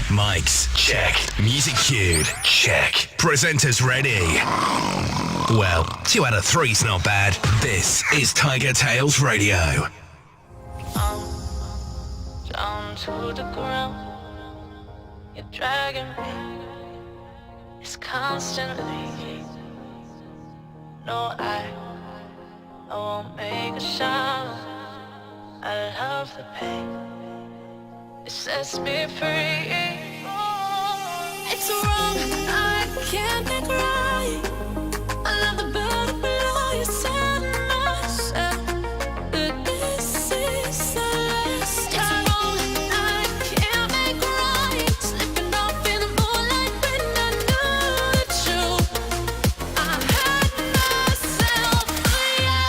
Mics, check. Music cued, check. Presenters ready. Well, 2 out of 3's not bad. This is TigerTails Radio. I'm down to the ground. You're dragging me. It's constantly. No, I won't make a sound. I love the pain. It sets me free. It's wrong, I can't make right. I love the bird below you said myself. But this is the last time. It's wrong, I can't make right. Slipping off in the moonlight when I knew the truth. I had myself for you.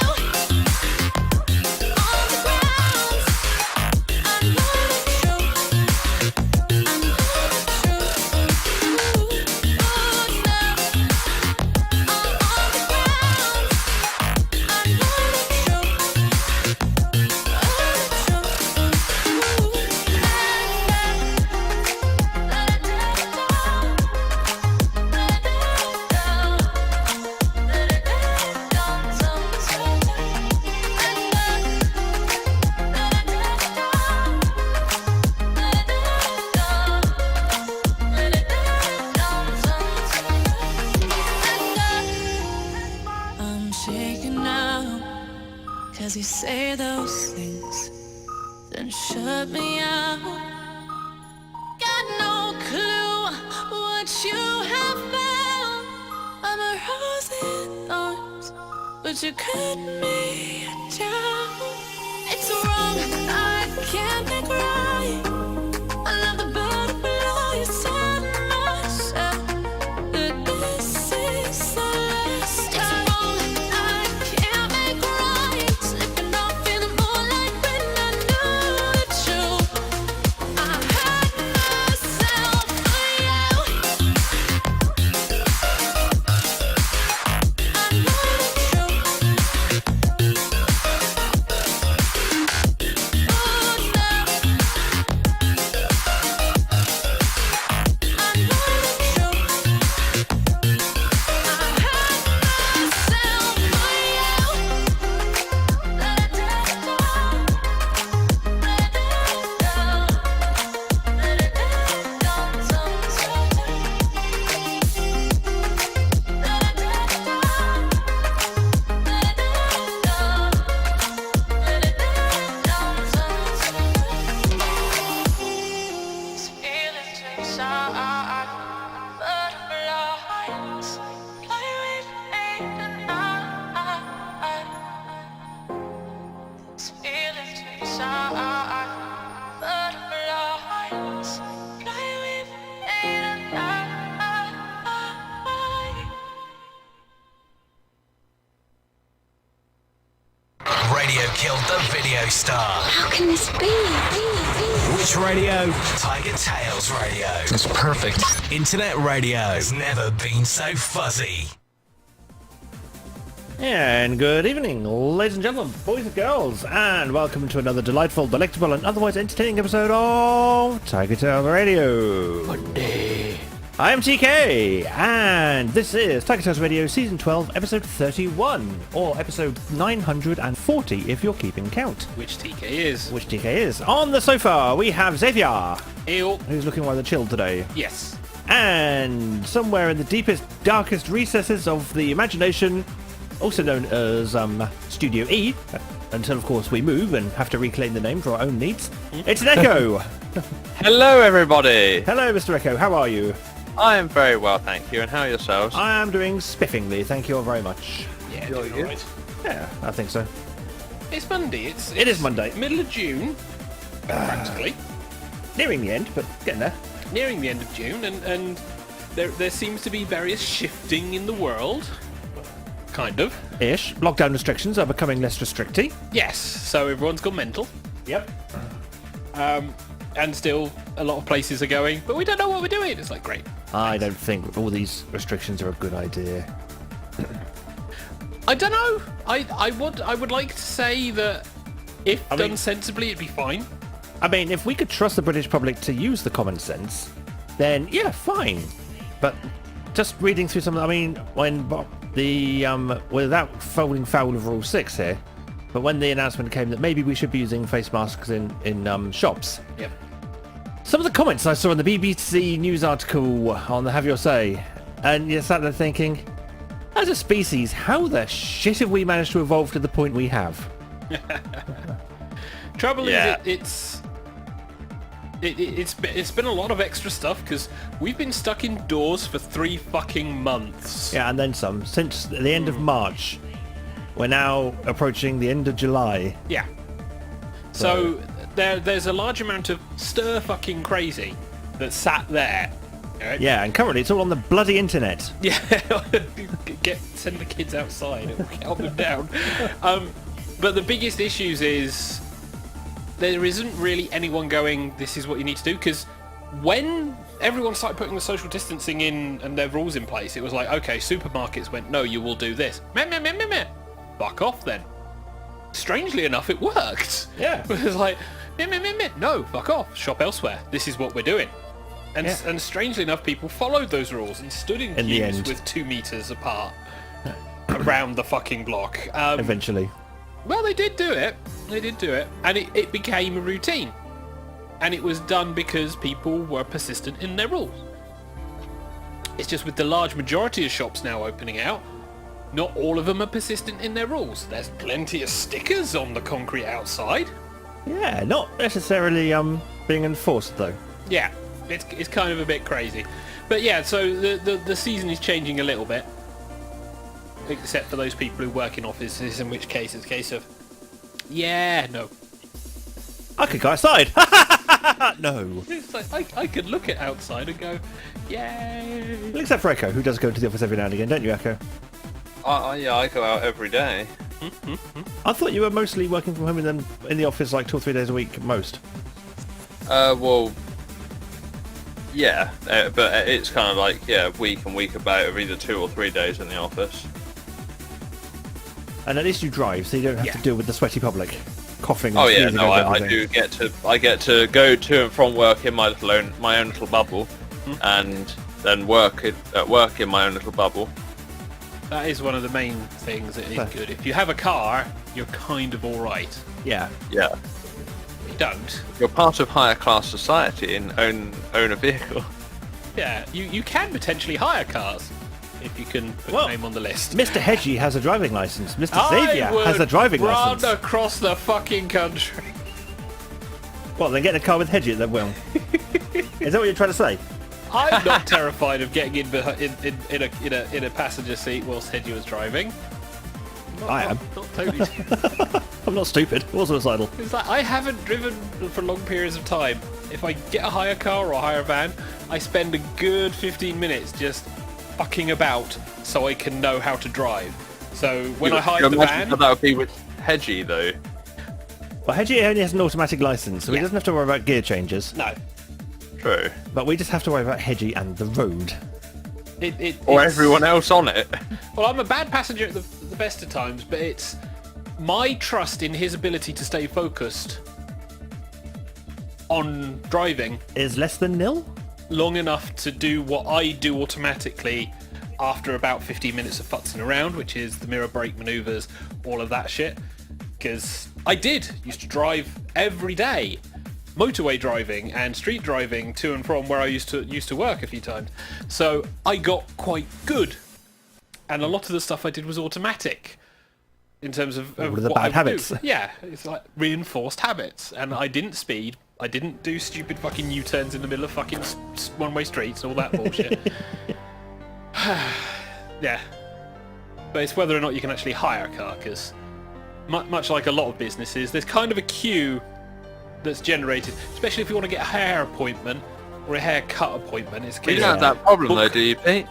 On the ground, I know the truth. I know the truth. Oh, now I'm on the ground. I know the truth. I'm shaking now, 'cause you say those things, then shut me out. Got no clue what you have found. I'm a rose in thorns, but you cut me down. It's wrong, I can't make right. I love the bird below you said myself. But this is the last time. It's wrong, I can't make right. Slipping off in the moonlight when I knew the truth. I had myself for you. I know the truth. Oh, now I know the Radio killed the video star. How can this be? Which radio? TigerTails Radio. That's perfect. Internet radio has never been so fuzzy. And good evening, ladies and gentlemen, boys and girls, and welcome to another delightful, delectable, and otherwise entertaining episode of TigerTails Radio. Monday. I am TK, and this is TigerTails Radio Season 12, Episode 31, or Episode 940 if you're keeping count. Which TK is? Which TK is. On the sofa, we have Xavier, Ew. who's looking rather chilled today. Yes. And somewhere in the deepest, darkest recesses of the imagination, also known as Studio E, until of course we move and have to reclaim the name for our own needs, it's an Echo. Hello, everybody. Hello, Mr. Echo, how are you? I am very well, thank you. And how are yourselves? I am doing spiffingly, thank you all very much. Yeah, You're doing good. alright. Yeah, I think so. It's Monday. It is Monday. Middle of June, practically. Nearing the end, but getting there. Nearing the end of June, and there seems to be various shifting in the world. Kind of. Ish. Lockdown restrictions are becoming less restricty. Yes, so everyone's gone mental. Yep. And still a lot of places are going, but we don't know what we're doing. It's like, great. I don't think all these restrictions are a good idea. I don't know. I would like to say that if I done mean- sensibly, it'd be fine. I mean, if we could trust the British public to use the common sense, then yeah, fine. But just reading through some, I mean, when without falling foul of Rule 6 here, but when the announcement came that maybe we should be using face masks in shops. Yep. Some of the comments I saw in the BBC News article on the Have Your Say, and you sat there thinking, as a species, how the shit have we managed to evolve to the point we have? Trouble is, it's been a lot of extra stuff because we've been stuck indoors for 3 fucking months. Yeah, and then some. Since the end of March, we're now approaching the end of July. Yeah. So there's a large amount of stir fucking crazy that sat there. Right? Yeah, and currently it's all on the bloody internet. Yeah. Send the kids outside and calm them down. But the biggest issues is there isn't really anyone going, this is what you need to do, because when everyone started putting the social distancing in and their rules in place, it was like, okay, supermarkets went, no, you will do this. Meh, meh, meh, meh, meh. Fuck off then. Strangely enough, it worked. Yeah. It was like, meh, meh, meh, meh. No, fuck off. Shop elsewhere. This is what we're doing. And strangely enough, people followed those rules and stood in queues with 2 meters apart around the fucking block. Eventually. Well, they did do it. They did do it. And it became a routine. And it was done because people were persistent in their rules. It's just with the large majority of shops now opening out, not all of them are persistent in their rules. There's plenty of stickers on the concrete outside. Yeah, not necessarily being enforced though. Yeah, it's kind of a bit crazy. But yeah, so the season is changing a little bit. Except for those people who work in offices, in which case it's a case of, yeah, no. I could go outside. No. It's like, I could look at outside and go, yay. Except for Echo, who does go to the office every now and again, don't you, Echo? Yeah, I go out every day. I thought you were mostly working from home and then in the office like 2 or 3 days a week at most. Well, yeah, but it's kind of like, week and week about of either 2 or 3 days in the office. And at least you drive, so you don't have to deal with the sweaty public coughing. Oh and yeah, sneezing no, over I everything. get to go to and from work in my own little bubble, and then work at work in my own little bubble. That is one of the main things that is good. If you have a car, you're kind of alright. Yeah. Yeah. If you don't. You're part of higher class society and own a vehicle. Yeah, you can potentially hire cars if you can put your name on the list. Mr. Hedgie has a driving license. Mr. Xavier has a driving license. Run across the fucking country. Well, then get in a car with Hedgie then, Will. Is that what you're trying to say? I'm not terrified of getting in a passenger seat whilst Hedgie was driving. I am. Not totally. I'm not stupid. Or suicidal. It's like I haven't driven for long periods of time. If I get a hire car or a hire van, I spend a good 15 minutes just fucking about so I can know how to drive. So when I hired the van, that would be with Hedgie though. Well, Hedgie only has an automatic license, so he doesn't have to worry about gear changes. no, True. But we just have to worry about Hedgie and the road. Or everyone else on it. Well, I'm a bad passenger at the best of times, but it's my trust in his ability to stay focused on driving Is less than nil? long enough to do what I do automatically after about 15 minutes of futzing around, which is the mirror brake maneuvers, all of that shit. Because I used to drive every day, motorway driving and street driving to and from where I used to work a few times. So I got quite good, and a lot of the stuff I did was automatic in terms of All of the what I bad would habits. do. Yeah, it's like reinforced habits, and I didn't speed. I didn't do stupid fucking U-turns in the middle of fucking one-way streets and all that bullshit. Yeah. But it's whether or not you can actually hire a car, because much like a lot of businesses, there's kind of a queue that's generated, especially if you want to get a hair appointment or a haircut appointment. It's You don't have that problem though, do you, Pete?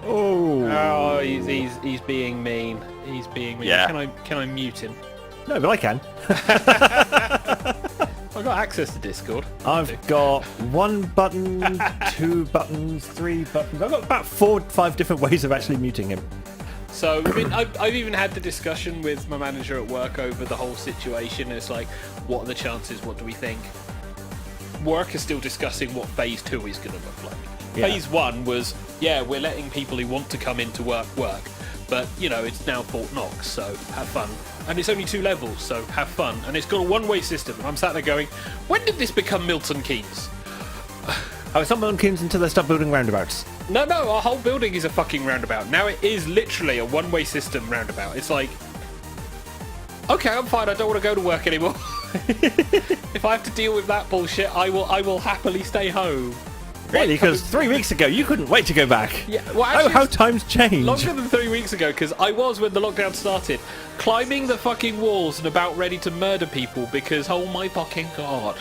Oh. He's being mean. He's being mean. Yeah. Can I mute him? No, but I can. I've got access to Discord. I've got 1 button, 2 buttons, 3 buttons. I've got about 4 or 5 different ways of actually muting him. So I mean, I've even had the discussion with my manager at work over the whole situation. It's like, what are the chances? What do we think? work is still discussing what phase 2 is going to look like. Yeah. Phase 1 was, yeah, we're letting people who want to come in to work, but you know, it's now Fort Knox, so have fun. And it's only 2 levels, so have fun. And it's got a one-way system. And I'm sat there going, when did this become Milton Keynes? Oh, it's not Milton Keynes until they start building roundabouts. No, our whole building is a fucking roundabout. Now it is literally a one-way system roundabout. It's like, okay, I'm fine. I don't want to go to work anymore. If I have to deal with that bullshit, I will happily stay home. Really? Because 3 weeks ago, you couldn't wait to go back. Yeah, well, actually, how times change. longer than 3 weeks ago, because I was, when the lockdown started, climbing the fucking walls and about ready to murder people because, oh my fucking god.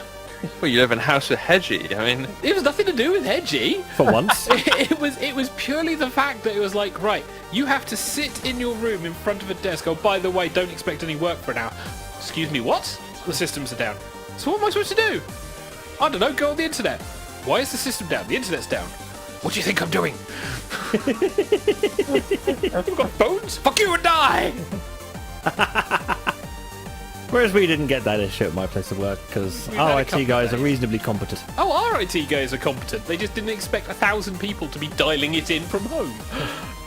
Well, you live in House of Hedgie. I mean, It was nothing to do with Hedgie. For once. It was purely the fact that it was like, right, you have to sit in your room in front of a desk. Oh, by the way, don't expect any work for an hour. Excuse me, what? The systems are down. So what am I supposed to do? I don't know, go on the internet. Why is the system down? The internet's down. What do you think I'm doing? You've got phones? Fuck you and die! Whereas we didn't get that issue at my place of work because We've our had a IT couple guys are days. reasonably competent. Oh, our IT guys are competent. They just didn't expect 1,000 people to be dialing it in from home.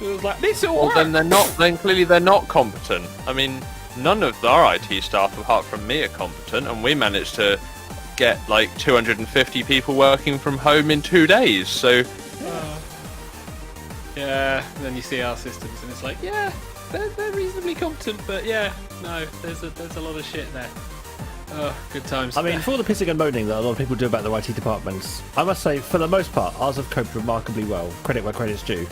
It was like, this will well, work. then they're not. Then clearly they're not competent. I mean, none of our IT staff, apart from me, are competent, and we managed to get like 250 people working from home in 2 days. So Yeah, and then you see our systems and it's like, yeah, they're reasonably competent, but yeah, no, there's a lot of shit there. Oh, good times. I mean, for all the pissing and moaning that a lot of people do about their IT departments, I must say, for the most part, ours have coped remarkably well. Credit where credit's due.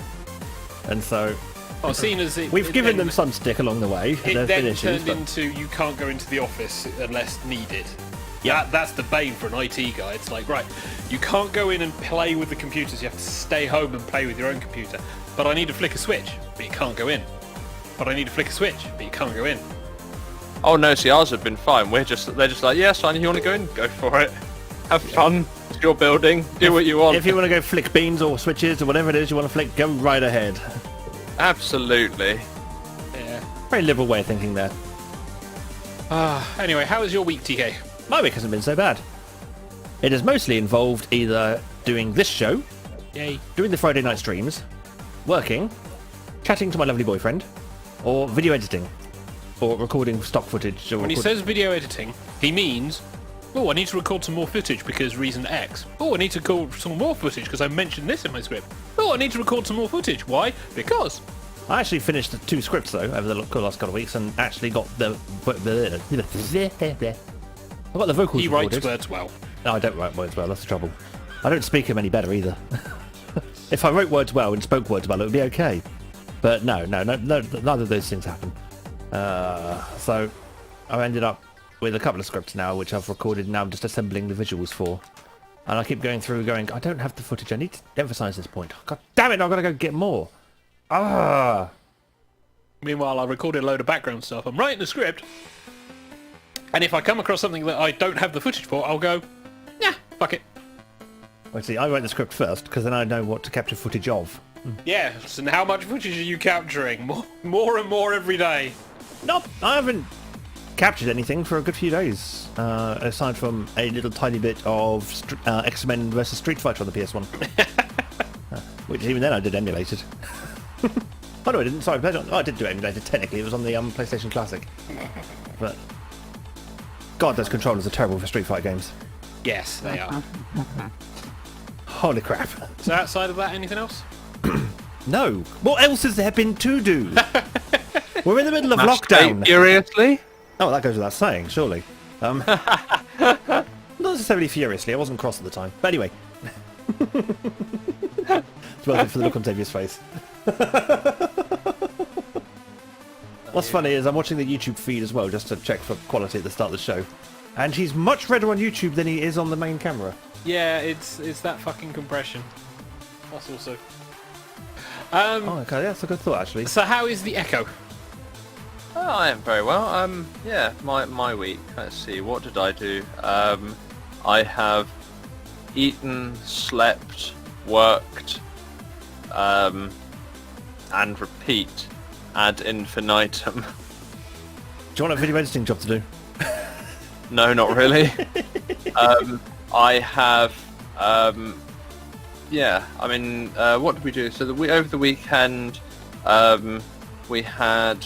And so, well, seen as we've given them some stick along the way. It There's then been issues, turned but into you can't go into the office unless needed. Yeah. That's the bane for an IT guy. It's like, right, you can't go in and play with the computers. You have to stay home and play with your own computer. But I need to flick a switch, but you can't go in. But I need to flick a switch, but you can't go in. oh no, see, ours have been fine. They're just like, yeah, son, you want to go in? Go for it. Have fun. It's your building. Do what you want. if you want to go flick beans or switches or whatever it is you want to flick, go right ahead. Absolutely. Yeah. Very liberal way of thinking there. Anyway, how was your week, TK? My week hasn't been so bad. It has mostly involved either doing this show, Yay. doing the Friday night streams, working, chatting to my lovely boyfriend, or video editing, or recording stock footage. Or When he says video editing, he means, oh, I need to record some more footage because reason X. Oh, I need to record some more footage because I mentioned this in my script. Oh, I need to record some more footage. Why? Because. I actually finished 2 scripts though over the last couple of weeks and actually got the I got the vocals He recorded. writes words well. No, I don't write words well. That's the trouble. I don't speak them any better either. If I wrote words well and spoke words well, it would be okay. But no, none of those things happen. So I ended up with a couple of scripts now, which I've recorded. And now I'm just assembling the visuals for. And I keep going through, going, I don't have the footage. I need to emphasise this point. God damn it! I've got to go get more. Meanwhile, I recorded a load of background stuff. I'm writing a script. And if I come across something that I don't have the footage for, I'll go, yeah, fuck it. Well, see, I write the script first, because then I know what to capture footage of. Yes, and how much footage are you capturing? More and more every day. Nope, I haven't captured anything for a good few days, aside from a little tiny bit of X-Men versus Street Fighter on the PS1. Which even then I did emulated. Oh no, I didn't. Sorry, I did do it emulated. Technically, it was on the PlayStation Classic. But God, those controllers are terrible for Street Fighter games. Yes, they are. Holy crap! So outside of that, anything else? No. What else has there been to do? We're in the middle of lockdown. Furiously? Oh, that goes without saying, surely. Not necessarily furiously. I wasn't cross at the time. But anyway. It's worth it for the look on Xavier's face. What's funny is I'm watching the YouTube feed as well, just to check for quality at the start of the show. And he's much redder on YouTube than he is on the main camera. Yeah, it's that fucking compression. That's also. Oh, okay, that's a good thought, actually. So how is the echo? Oh, I am very well. Yeah, my week. Let's see, what did I do? I have eaten, slept, worked, and repeat ad infinitum. Do you want a video editing job to do? No, not really. I have, yeah. I mean, what did we do? So over the weekend, we had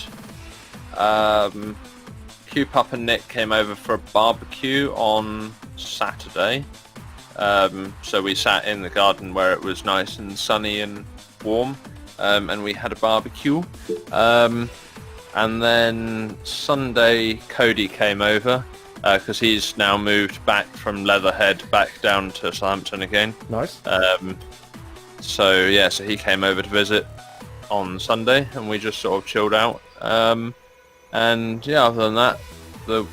Q Pup and Nick came over for a barbecue on Saturday. So we sat in the garden where it was nice and sunny and warm, and we had a barbecue. And then Sunday, Cody came over because he's now moved back from Leatherhead back down to Southampton again. Nice. So yeah, so he came over to visit on Sunday, and we just sort of chilled out. And yeah, other than that, the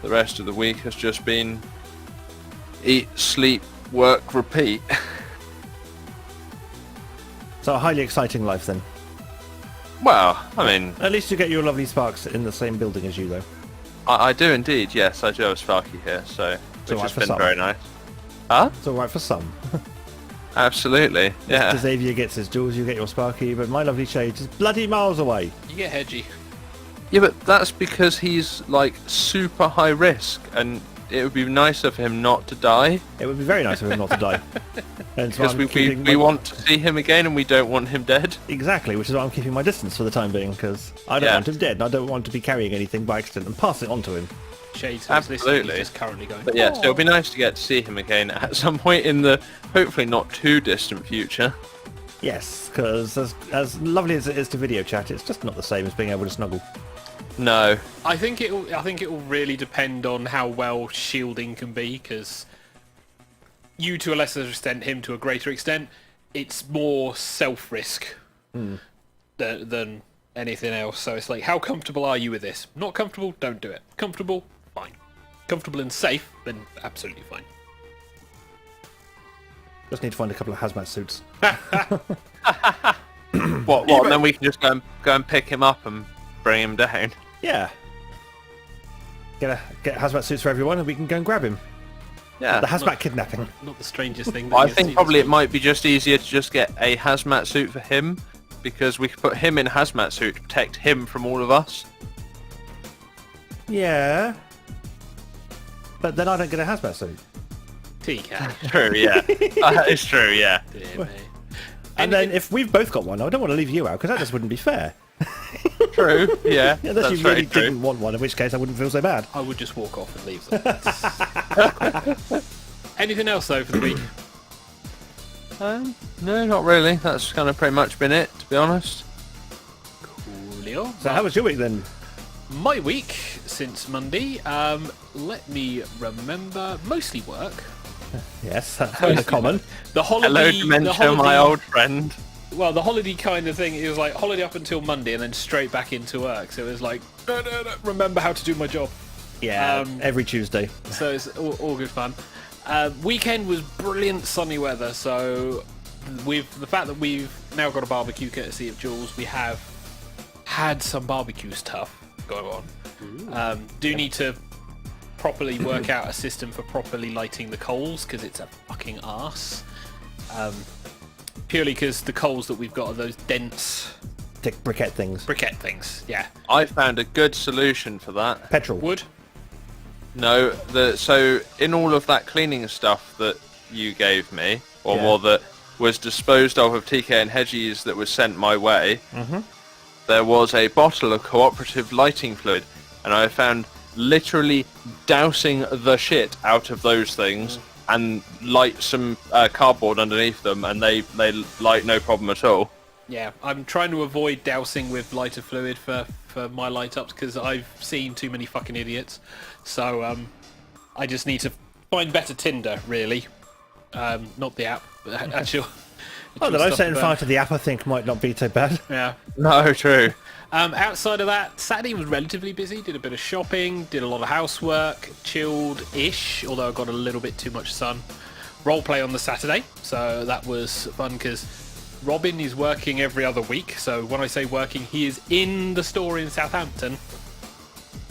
rest of the week has just been eat, sleep, work, repeat. So a highly exciting life then. Well, I mean, At least you get your lovely Sparks in the same building as you, though. I do indeed. Yes, I do have a Sparky here, so which alright has for been some. very nice. Huh? It's all right for some. Absolutely. Yeah. Xavier gets his Jules, you get your Sparky, but my lovely Shade is bloody miles away. You get hedgy. Yeah, but that's because he's like super high risk, and it would be nicer for him not to die. It would be very nice of him not to die. And so Because I'm we keeping want to see him again, and we don't want him dead. Exactly, which is why I'm keeping my distance for the time being, because I don't Yeah. want him dead, and I don't want to be carrying anything by accident and passing it on to him. Shades Absolutely. is currently going. But yeah, so it'll be nice to get to see him again at some point in the hopefully not too distant future. Yes, because as lovely as it is to video chat, it's just not the same as being able to snuggle. No. I think it will really depend on how well shielding can be, because you to a lesser extent, him to a greater extent, it's more self-risk than anything else. So it's like, how comfortable are you with this? Not comfortable, don't do it. Comfortable, fine. Comfortable and safe, then absolutely fine. Just need to find a couple of hazmat suits. What? And then we can just go and pick him up and bring him down. Yeah. Get hazmat suits for everyone, and we can go and grab him. Yeah. The hazmat kidnapping. Not the strangest thing. That I you've think seen probably this it might be just easier to just get a hazmat suit for him, because we could put him in a hazmat suit to protect him from all of us. Yeah. But then I don't get a hazmat suit. week. TK. True, yeah. It's true, yeah. Dear me. And then if we've both got one, I don't want to leave you out, because that just wouldn't be fair. True, yeah. Unless That's you very really true. didn't want one, in which case I wouldn't feel so bad. I would just walk off and leave them. Anything else though for the week? No, not really. That's kind of pretty much been it, to be honest. Coolio. So how was your week then? My week since Monday, let me remember, mostly work. Yes, that's kind of common. The Hello, holiday, dementia, my old friend. Well, the holiday kind of thing, it was like holiday up until Monday and then straight back into work. So it was like, no, remember how to do my job. Yeah, every Tuesday. So it's all good fun. Weekend was brilliant sunny weather. So with the fact that we've now got a barbecue courtesy of Jules, we have had some barbecue stuff going on. Do need to properly work out a system for properly lighting the coals, because it's a fucking arse. Purely because the coals that we've got are those dense Thick briquette things. things. Yeah. I found a good solution for that. Petrol. Wood. No, so in all of that cleaning stuff that you gave me, or Yeah. more that was disposed of TK and Hedgies that was sent my way, there was a bottle of cooperative lighting fluid, and I found literally dousing the shit out of those things and light some cardboard underneath them, and they light no problem at all. Yeah, I'm trying to avoid dousing with lighter fluid for my light ups, because I've seen too many fucking idiots. So I just need to find better Tinder, really. Not the app, but actual. Oh, that I'm stuff setting about- fire to the app, I think, might not be so bad. Yeah. No, true. Outside of that, Saturday was relatively busy. Did a bit of shopping, did a lot of housework, chilled-ish, although I got a little bit too much sun. Roleplay on the Saturday, so that was fun, because Robin is working every other week. So when I say working, he is in the store in Southampton,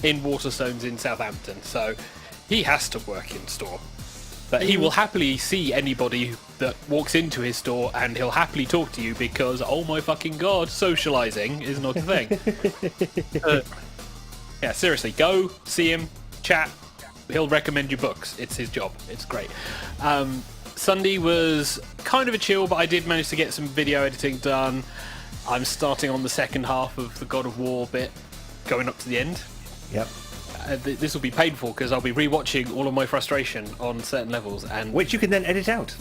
in Waterstones in Southampton. So he has to work in store. But he will happily see anybody that walks into his store, and he'll happily talk to you, because, oh my fucking god, socialising is not a thing. Yeah, seriously, go, see him, chat, He'll recommend you books. It's his job. It's great. Sunday was kind of a chill, but I did manage to get some video editing done. I'm starting on the second half of the God of War bit, going up to the end. Yep. This will be painful because I'll be rewatching all of my frustration on certain levels, and Which you can then edit out.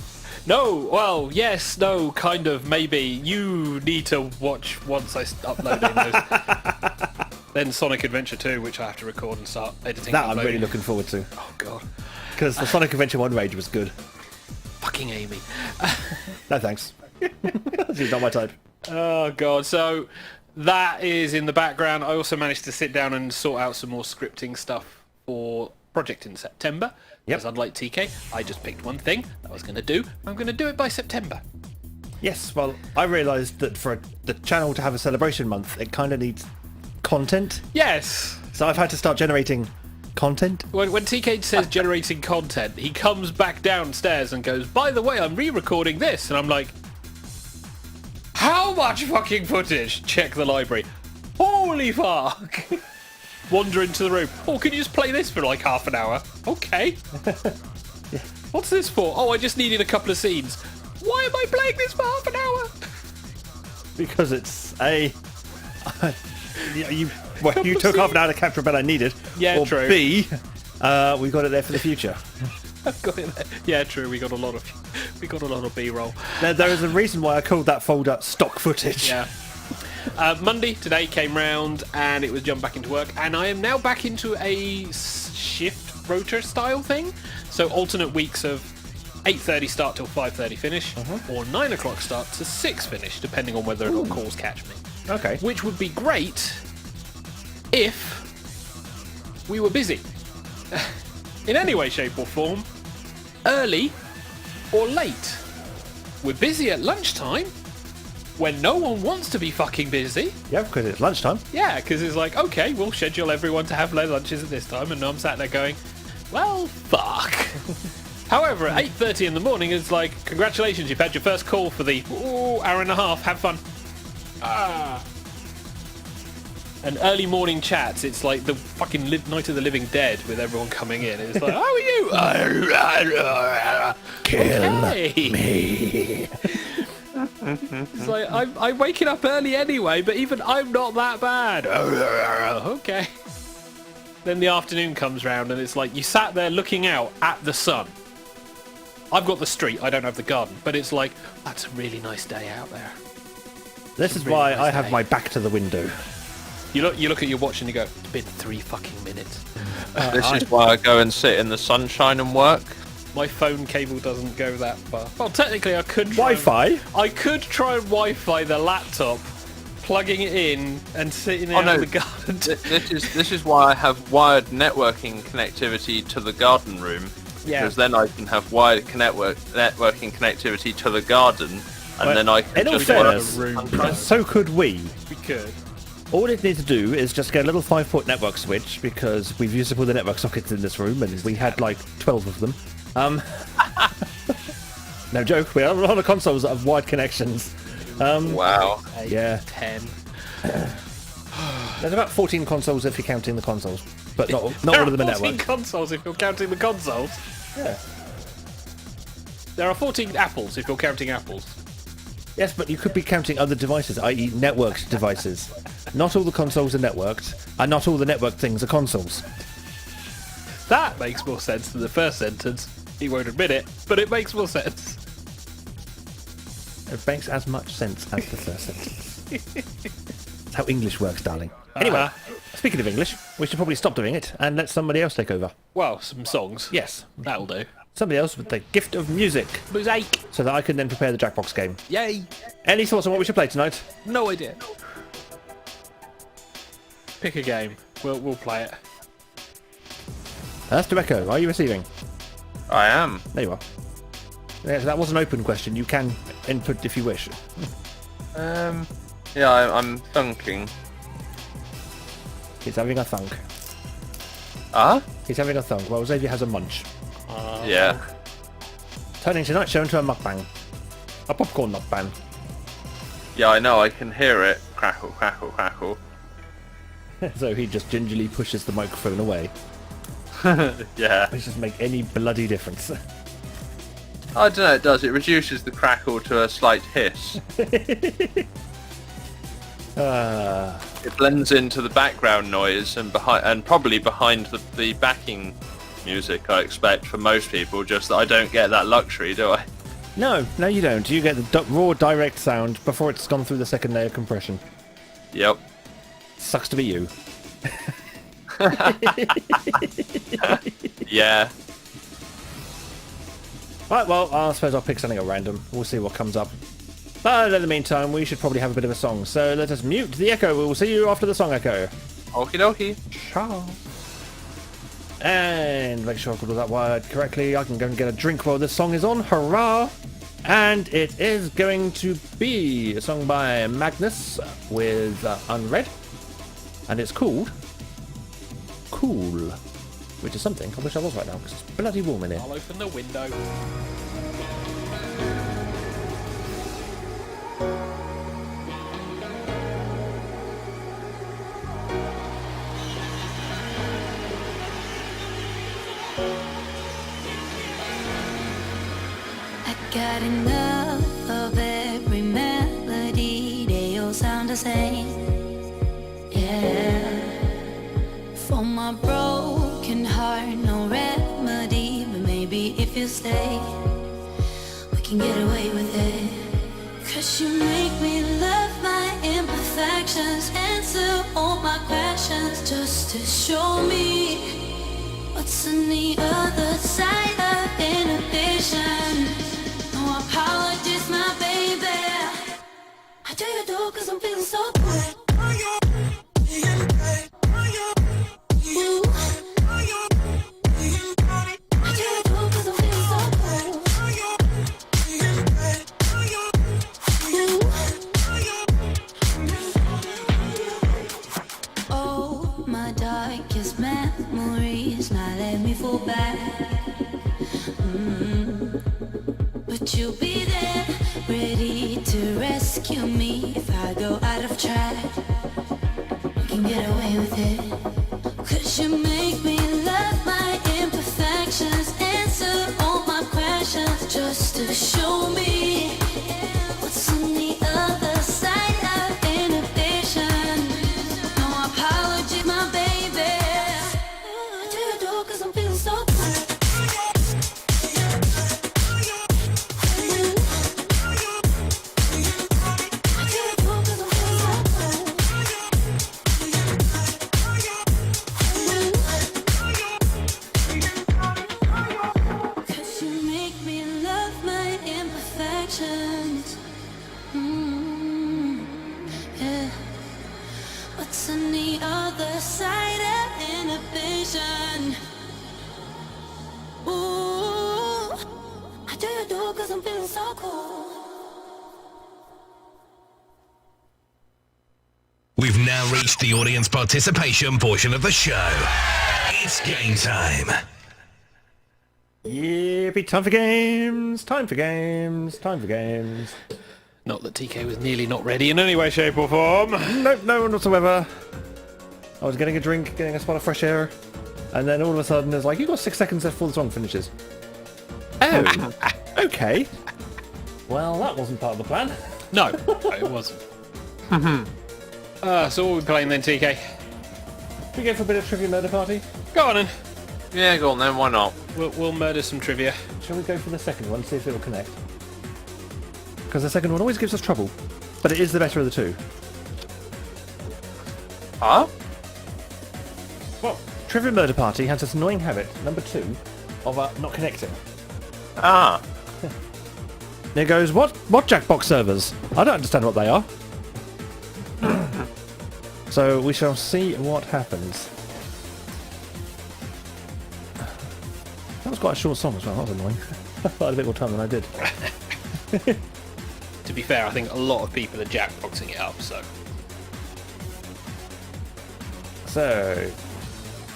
no, well, yes, no, kind of, maybe. You need to watch once I upload in those. Then Sonic Adventure 2, which I have to record and start editing. That and I'm uploading. really looking forward to. Oh god, Because the Sonic Adventure 1 rage was good. fucking Amy. No thanks. She's not my type. Oh god, so that is in the background. I also managed to sit down and sort out some more scripting stuff for project in September. Yep. Because unlike TK, I just picked one thing that I was going to do. I'm going to do it by September. Yes, well, I realised that for the channel to have a celebration month, it kind of needs content. Yes. So I've had to start generating content. When TK says generating content, he comes back downstairs and goes, by the way, I'm re-recording this. And I'm like, how much fucking footage? Check the library. Holy fuck. Wander into the room. Oh, can you just play this for like half an hour? Okay. What's this for? Oh, I just needed a couple of scenes. Why am I playing this for half an hour? Because it's a... you took half an hour to capture a bit I needed. Yeah, or true. B, we got it there for the future. I've got it there. Yeah, true. We got a lot of B-roll. There is a reason why I called that folder stock footage. Yeah. Monday today came round and it was jump back into work, and I am now back into a shift rotor style thing. So alternate weeks of 8:30 start till 5:30 finish, or 9 o'clock start to 6 finish, depending on whether or not calls catch me. Okay. Which would be great if we were busy. In any way, shape or form. Early or late. We're busy at lunchtime when no one wants to be fucking busy. Yeah, because it's lunchtime. Yeah, because it's like, okay, we'll schedule everyone to have their lunches at this time, and I'm sat there going, well, fuck. However, at 8:30 in the morning, it's like, congratulations, you've had your first call for the hour and a half, have fun. And early morning chats, it's like the fucking Night of the Living Dead with everyone coming in. It's like, how are you? Kill me. It's like, I'm waking up early anyway, but even I'm not that bad. Okay. Then the afternoon comes round and it's like, you sat there looking out at the sun. I've got the street, I don't have the garden, but it's like, that's a really nice day out there. This is really why nice I have day. my back to the window. You look at your watch and you go, it's been 3 fucking minutes. This is why I go and sit in the sunshine and work. My phone cable doesn't go that far. Well, technically I could try Wi-Fi? I could try and Wi-Fi the laptop, plugging it in and sitting out in the garden. This is why I have wired networking connectivity to the garden room. Yeah. Because then I can have wired networking connectivity to the garden, and Well, then I can in all just fairness, work. so could we. We could. All it needs to do is just get a little 5-port network switch, because we've used up all the network sockets in this room, and we had like 12 of them. No joke, we have a lot of consoles that have wired connections. Wow. Yeah. 10. There's about 14 consoles if you're counting the consoles, but not all of them are 14 network. consoles if you're counting the consoles. Yeah. There are 14 apples if you're counting apples. Yes, but you could be counting other devices, i.e. networked devices. Not all the consoles are networked, and not all the networked things are consoles. That makes more sense than the first sentence. He won't admit it, but it makes more sense. It makes as much sense as the first sentence. That's how English works, darling. Anyway, speaking of English, we should probably stop doing it and let somebody else take over. Well, some songs. Yes, That'll do. somebody else with the gift of music, Mosaic. so that I can then prepare the Jackbox game. Yay. Any thoughts on what we should play tonight? No idea. Pick a game. We'll play it. That's to Echo. Are you receiving? I am. There you are. Yeah, so that was an open question. You can input if you wish. Yeah, I'm thinking. He's having a thunk. He's having a thunk. Well, Xavier has a munch. Yeah. Turning tonight's show into a mukbang. A popcorn mukbang. Yeah, I know. I can hear it. Crackle, crackle, crackle. So he just gingerly pushes the microphone away. Yeah. It doesn't make any bloody difference. I don't know, it does. It reduces the crackle to a slight hiss. It blends into the background noise and probably behind the backing music, I expect, for most people, just that I don't get that luxury, do I? No, you don't. You get the raw, direct sound before it's gone through the second layer compression. Yep. Sucks to be you. Yeah. Right, well, I suppose I'll pick something at random. We'll see what comes up. But in the meantime, we should probably have a bit of a song. So let us mute the echo. We'll see you after the song echo. Okie dokie. Ciao. And make sure I got all that word correctly. I can go and get a drink while this song is on. Hurrah! And it is going to be a song by Magnus with Unread. And it's called Cool. Which is something I wish I was right now, because it's bloody warm in here. I'll open the window. I got enough of every melody, they all sound the same. Yeah. For my broken heart, no remedy, but maybe if you stay, we can get away with it. 'Cause you make me love my imperfections, answer all my questions, just to show me what's on the other side of inhibition. No apologies, my baby. I do you do 'cause I'm feeling so good. Ooh. I do you do 'cause I'm feeling so good. Ooh. Oh, my darkest memories, now let me fall back. But you'll be there, ready to rescue me if I go out of track. We can get away with it. 'Cause you make me love my imperfections, answer all my questions, just to show me what's on the other side of inhibition. No apology, my baby. I do you do 'cause I'm feeling so good. What's on the other side of inhibition? Ooh, I do you do 'cause I'm feeling so cool. We've now reached the audience participation portion of the show. It's game time. Yippee, time for games! Time for games! Time for games! Not that TK was nearly not ready in any way, shape or form. Nope, no one whatsoever. I was getting a drink, getting a spot of fresh air, and then all of a sudden it's like, you've got 6 seconds left before the song finishes. Oh, okay. Well, that wasn't part of the plan. No, it wasn't. So what are we playing then, TK? Should we go for a bit of Trivia Murder Party? Go on then. Yeah, go on then, why not? We'll murder some trivia. Shall we go for the second one, see if it'll connect? Because the second one always gives us trouble, but it is the better of the two. Huh? Well, Trivia Murder Party has this annoying habit, number 2, of not connecting. Ah. And it goes, what Jackbox servers? I don't understand what they are. So we shall see what happens. That was quite a short song as well, that was annoying. I thought I had a bit more time than I did. To be fair, I think a lot of people are jackboxing it up, so... So,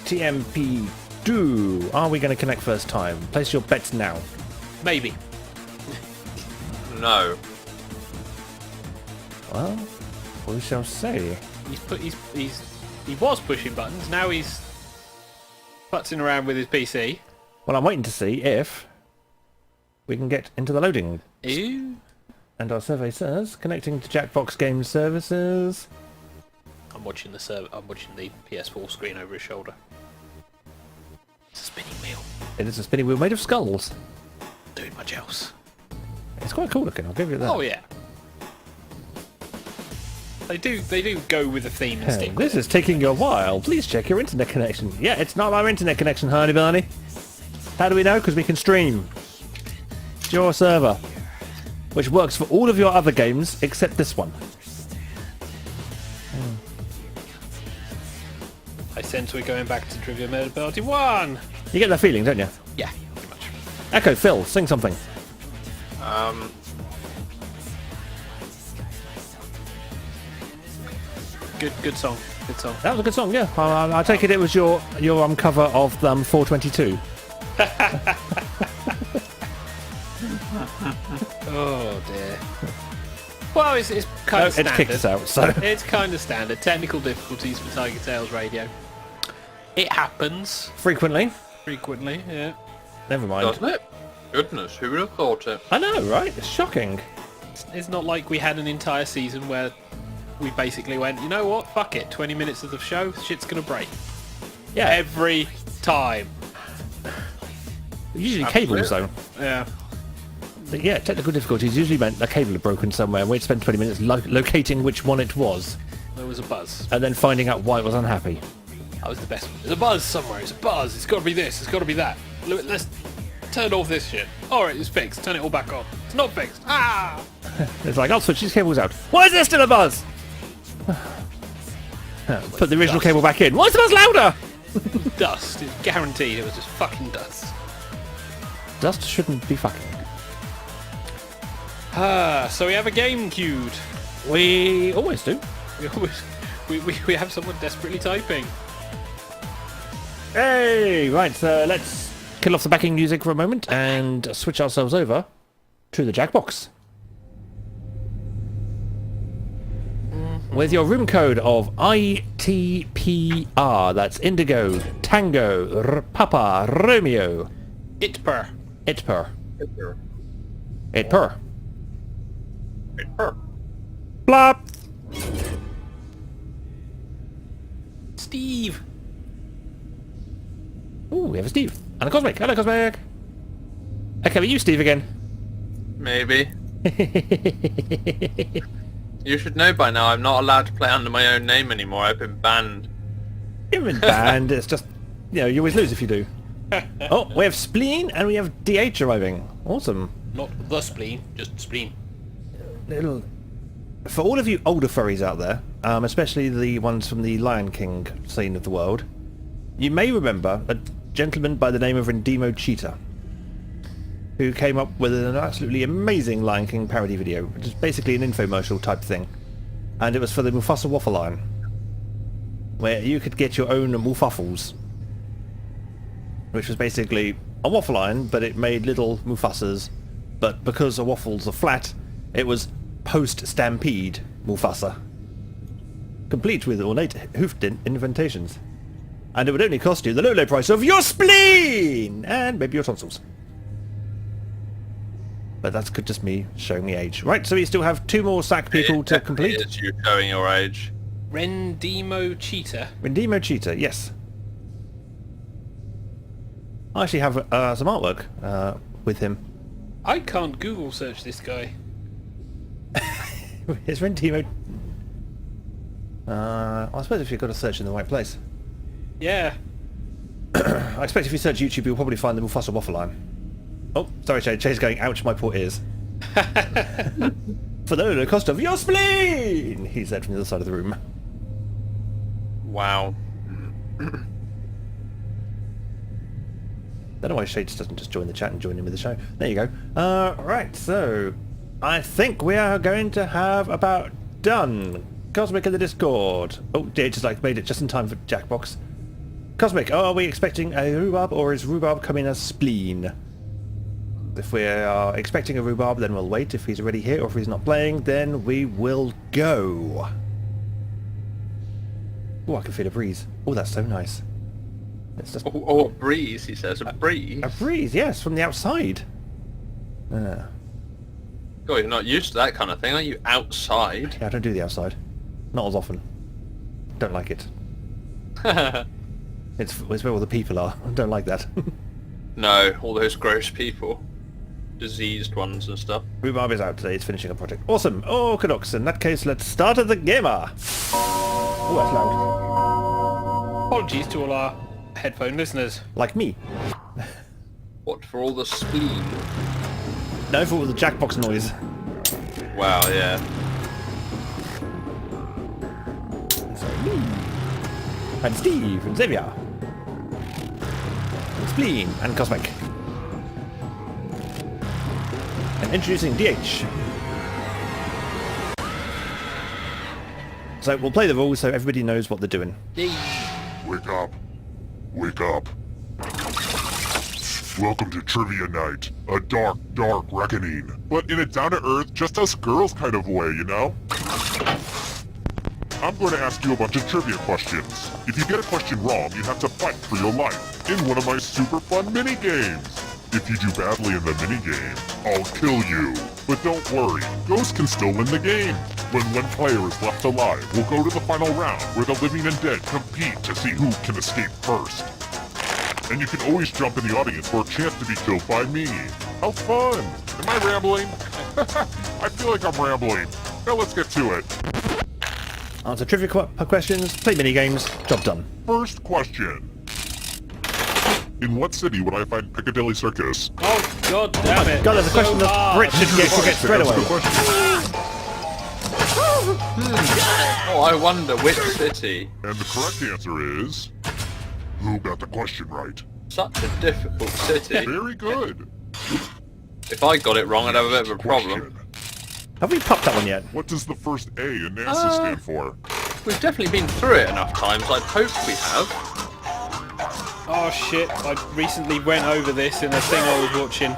TMP2. Are we going to connect first time? Place your bets now. Maybe. No. Well, we shall see. He was pushing buttons, now he's... futzing around with his PC. Well, I'm waiting to see if we can get into the loading. Ew. And our survey says, connecting to Jackbox Game Services. I'm watching the PS4 screen over his shoulder. It's a spinning wheel. It is a spinning wheel made of skulls. Doing much else. It's quite cool looking, I'll give you that. Oh yeah. They do go with the theme and Hey, stick this with is taking a while. Please check your internet connection. Yeah, it's not our internet connection, Hardy Barney. How do we know? Because we can stream. It's your server, which works for all of your other games except this one. I sense we're going back to Trivia Murder Party 1! You get that feeling, don't you? Yeah, pretty much. Echo, Phil, sing something. Good song. Good song. That was a good song, yeah. I take it was your cover of 422. Oh dear. Well, it's kind of It's standard. kicked us out, so... It's kind of standard. Technical difficulties for TigerTails Radio. It happens Frequently. frequently, yeah. Never mind. Doesn't it? Goodness, who would have thought it? I know, right? It's shocking. It's not like we had an entire season where we basically went, you know what, fuck it, 20 minutes of the show, shit's gonna break. Yeah, Every time. usually cables, though. Yeah. But yeah, technical difficulties usually meant a cable had broken somewhere, and we'd spend 20 minutes locating which one it was, There was a buzz. and then finding out why it was unhappy. That was the best one. There's a buzz somewhere, it's a buzz, it's gotta be this, it's gotta be that. Let's turn off this shit. Alright, it's fixed, turn it all back on. It's not fixed. Ah! It's like, I'll switch these cables out. Why is there still a buzz? Put the original cable back in. Why is the buzz louder? Dust. It's guaranteed it was just fucking dust. Dust shouldn't be fucking. So we have a game queued. We always do. We have someone desperately typing. Hey, right, so let's kill off the backing music for a moment and switch ourselves over to the Jackbox. With your room code of ITPR, that's Indigo, Tango, Papa, Romeo. Itper. Itper. Itper. Itper. Itper. Blop. Steve. Ooh, we have a Steve. And a Cosmic. Hello, Cosmic. Okay, but you, Steve, again. Maybe. You should know by now I'm not allowed to play under my own name anymore. I've been banned. You're in band. It's just, you know, you always lose if you do. Oh, we have Spleen and we have DH arriving. Awesome. Not the spleen, just spleen. Little... For all of you older furries out there, especially the ones from the Lion King scene of the world, you may remember a gentleman by the name of Rendimo Cheetah, who came up with an absolutely amazing Lion King parody video, which is basically an infomercial type thing. And it was for the Mufasa Waffle Line, where you could get your own Mufaffles, which was basically a waffle iron, but it made little Mufasas, but because the waffles are flat, it was post-stampede Mufasa, complete with ornate hoofed indentations. And it would only cost you the low price of your spleen! And maybe your tonsils. But that's just me showing me age. Right, so we still have 2 more sack people to complete. It's you showing your age. Rendimo Cheetah. Rendimo Cheetah, yes. I actually have some artwork with him. I can't Google search this guy. It's Rendimo... I suppose if you've got to search in the right place. Yeah. I expect if you search YouTube, you'll probably find the Mufasa Waffle Line. Oh, sorry, Shay's going, ouch, my poor ears. For the low cost of your spleen, he said from the other side of the room. Wow. Don't know why Shay just doesn't just join the chat and join in with the show. There you go. Right, so I think we are going to have about done. Cosmic in the Discord. Oh, DH has like made it just in time for Jackbox. Cosmic, are we expecting a rhubarb or is rhubarb coming as spleen? If we are expecting a rhubarb, then we'll wait. If he's already here or if he's not playing, then we will go. Oh, I can feel a breeze. Oh, that's so nice. It's just Oh, a breeze, he says. A breeze? a breeze, yes, from the outside. God, you're not used to that kind of thing, are you? Outside? Yeah, I don't do the outside. Not as often. Don't like it. It's where all the people are. I don't like that. No, all those gross people. Diseased ones and stuff. Rhubarb is out today. It's finishing a project. Awesome. Oh, Canucks. In that case, let's start at the gamer. Oh, that's loud. Apologies to all our headphone listeners. Like me. What, for all the spleen? No, for all the Jackbox noise. Wow, yeah. So me. And Steve. And Xavier. And Spleen. And Cosmic. And introducing DH. So we'll play the rules so everybody knows what they're doing. Wake up. Wake up. Welcome to Trivia Night. A dark, dark reckoning. But in a down-to-earth, just us girls kind of way, you know? I'm going to ask you a bunch of trivia questions. If you get a question wrong, you have to fight for your life in one of my super fun mini-games. If you do badly in the minigame, I'll kill you. But don't worry, ghosts can still win the game. When one player is left alive, we'll go to the final round where the living and dead compete to see who can escape first. And you can always jump in the audience for a chance to be killed by me. How fun! Am I rambling? I feel like I'm rambling. Now let's get to it. Answer trivia questions, play mini games, job done. First question. In what city would I find Piccadilly Circus? Oh, god damn it. God, there's a question that Brit should get straight away. Oh, I wonder which city. And the correct answer is... Who got the question right? Such a difficult city. Very good. If I got it wrong, I'd have a bit of a problem. Have we popped that one yet? What does the first A in NASA stand for? We've definitely been through it enough times. I'd hope we have. Oh shit, I recently went over this in a thing I was watching.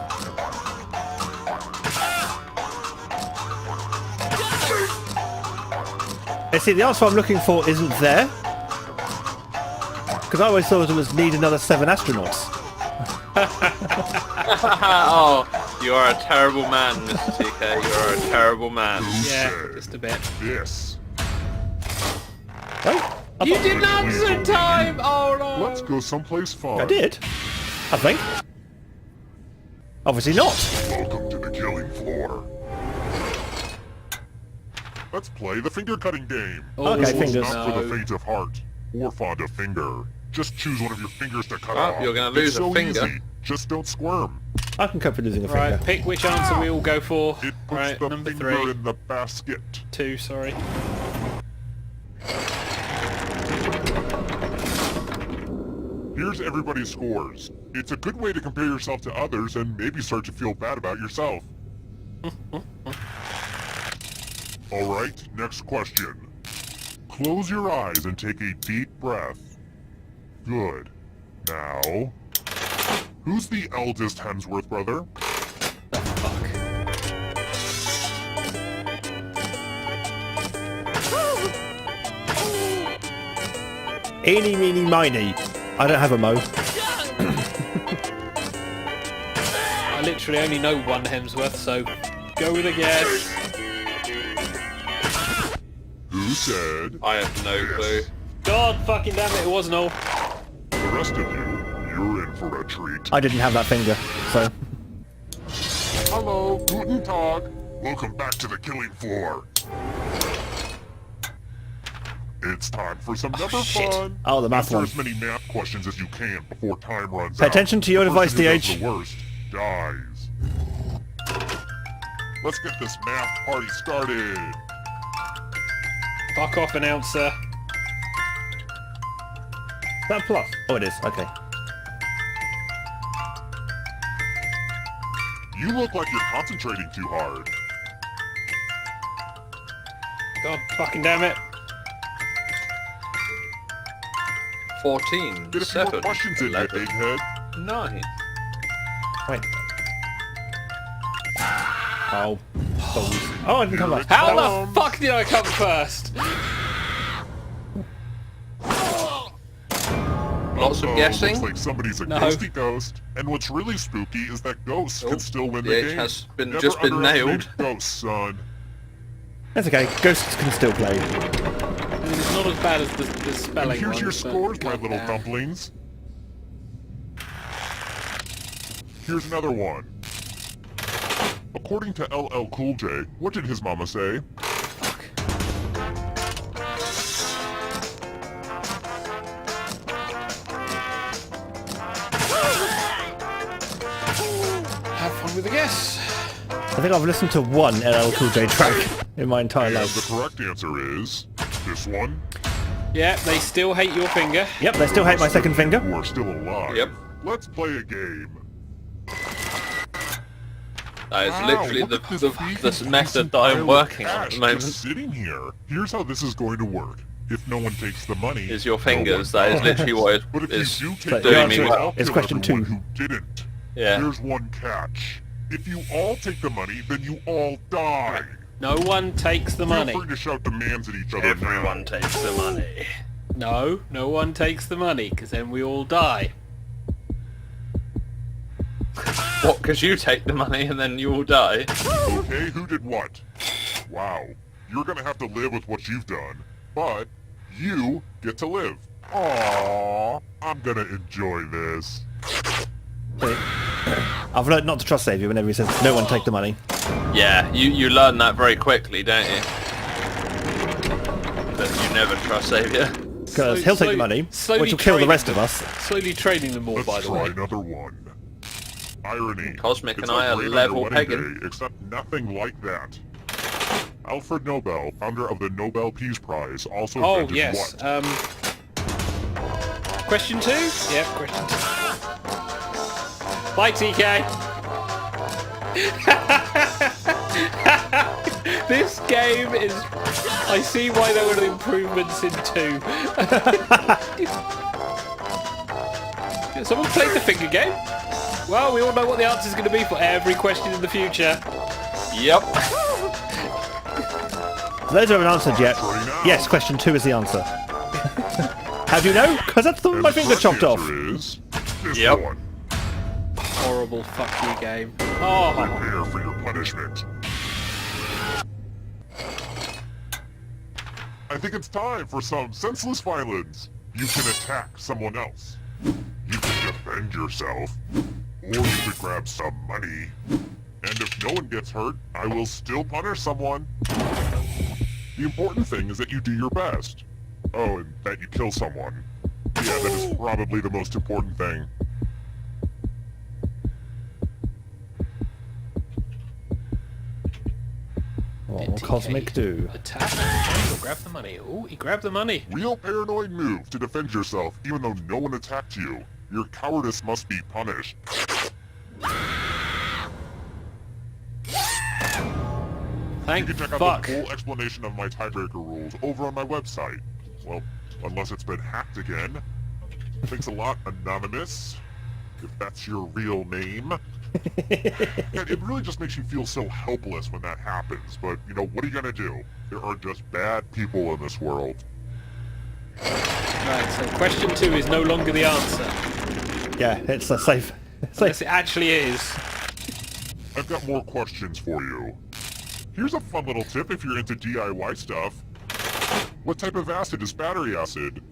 See, the answer I'm looking for isn't there. Because I always thought it was need another 7 astronauts. Oh, you are a terrible man, Mr. TK. You are a terrible man. Yeah, said just a bit. Yes. Oh, You didn't answer in time! Oh no! Let's go someplace fun. I did. I think. Obviously not. Welcome to the killing floor. Let's play the finger cutting game. Okay, This one's fingers. not for the No. faint of heart or fond of finger. Just choose one of your fingers to cut Oh, off. you're gonna lose It's a so finger. Easy. Just don't squirm. I can cope with losing a Right, finger. pick which answer we all go for. It puts Right, the number finger 3. in the basket. 2, sorry. Here's everybody's scores. It's a good way to compare yourself to others and maybe start to feel bad about yourself. Alright, next question. Close your eyes and take a deep breath. Good. Now... Who's the eldest Hemsworth brother? Fuck. Eeny, meeny, miny. I don't have a mo. I literally only know one Hemsworth, so go with a guess. Who said? I have no clue. God fucking damn it, it wasn't all. The rest of you, you're in for a treat. I didn't have that finger, so... Hello, guten Tag. Welcome back to the killing floor. It's time for some number shit. fun. Oh, the math Answer one. as many math questions as you can before time runs Pay out. attention to your The device, person who does DH. the worst dies. Let's get this math party started. Fuck off, announcer. Is that a plus? Oh, it is. Okay. You look like you're concentrating too hard. God fucking damn it. 14, Get a few more 7, questions in there, 11, egghead. 9. Wait. Oh. Balls. Oh, I didn't come back. How the fuck did I come first? Lots of guessing. Looks like somebody's a No. ghosty ghost. And what's really spooky is that ghosts can still win the it game. has been Never just been underestimate nailed. Ghosts, son. That's okay. Ghosts can still play. I mean, it's not as bad as the spelling And here's one, your but scores, my little goddamn. dumplings. Here's another one. According to LL Cool J, what did his mama say? Have fun with the guess. I think I've listened to one LL Cool J track in my entire And life. the correct answer is this one. Yeah, they still hate your finger. Yep, they still hate my second finger. Who are still alive. Yep. Let's play a game. That is Wow, literally look at this vegan the method decent that I'm pile of working on at cash the moment. just sitting here. Here's how this is going to work. If no one takes the money, Is your no fingers. one That is dies. literally what But if is you do So take the doing answer me is- well. I'll is kill question everyone 2. Who didn't? Yeah. There's one catch. If you all take the money, then you all die. No one takes the Feel money. free to shout demands at each other now. takes the money. No, no one takes the money, because then we all die. What? Because you take the money and then you all die? Okay, who did what? Wow. You're gonna have to live with what you've done, but you get to live. Aww, I'm gonna enjoy this. I've learned not to trust Xavier whenever he says, no one take the money. Yeah, you learn that very quickly, don't you? That you never trust Xavier. Because he'll take the money, slowly which will kill the training rest of them. us. Slowly training them all, Let's by the try way. another one. Irony. Cosmic It's and I like are rain on level your wedding pegging. day, except nothing like that. Alfred Nobel, founder of the Nobel Peace Prize, also Oh, invented yes. what? Question 2? Yeah, question 2. Bye, TK. This game is... I see why there were improvements in 2. Someone played the finger game? Well, we all know what the answer's going to be for every question in the future. Yep. For those who haven't answered yet, Ready now? yes, question 2 is the answer. How do you know? Because that's the one And my the finger correct chopped off. answer is this Yep. one. Horrible fuck you game. Oh, Prepare for your punishment. I think it's time for some senseless violence. You can attack someone else. You can defend yourself. Or you could grab some money. And if no one gets hurt, I will still punish someone. The important thing is that you do your best. Oh, and that you kill someone. Yeah, that is probably the most important thing. What will Cosmic do? attack. He'll grab the money. Oh, he grabbed the money. Real paranoid move to defend yourself even though no one attacked you. Your cowardice must be punished. Thank You can check out fuck. the full explanation of my tiebreaker rules over on my website. Well, unless it's been hacked again. Thanks a lot, Anonymous. If that's your real name. Yeah, it really just makes you feel so helpless when that happens, but, you know, what are you gonna do? There are just bad people in this world. Right, so question 2 is no longer the answer. Yeah, it's a safe. Yes, it actually is. I've got more questions for you. Here's a fun little tip if you're into DIY stuff. What type of acid is battery acid?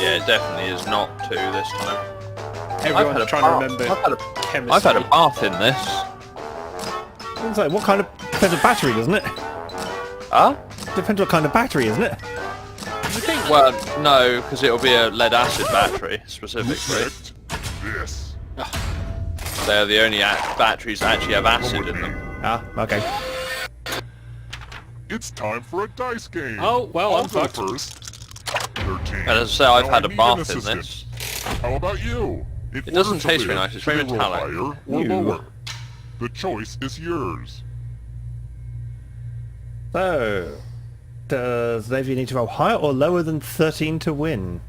Yeah, it definitely is not 2 this time. Everyone's trying to remember chemistry. I've had a bath in this. It's like, what kind of... Depends on battery, doesn't it? Huh? Depends what kind of battery, isn't it? Well, no, because it'll be a lead acid battery, specifically. Correct. This. They're the only batteries that actually have acid in them. Ah, okay. It's time for a dice game. Oh, well, I'll I'm go fucked. first. 13. And as I say, I've Now had a need an bath in assistant. this. How about you? It doesn't taste very nice, it's very metallic. Higher or Ew. lower. The choice is yours. So, does Xavier need to roll higher or lower than 13 to win?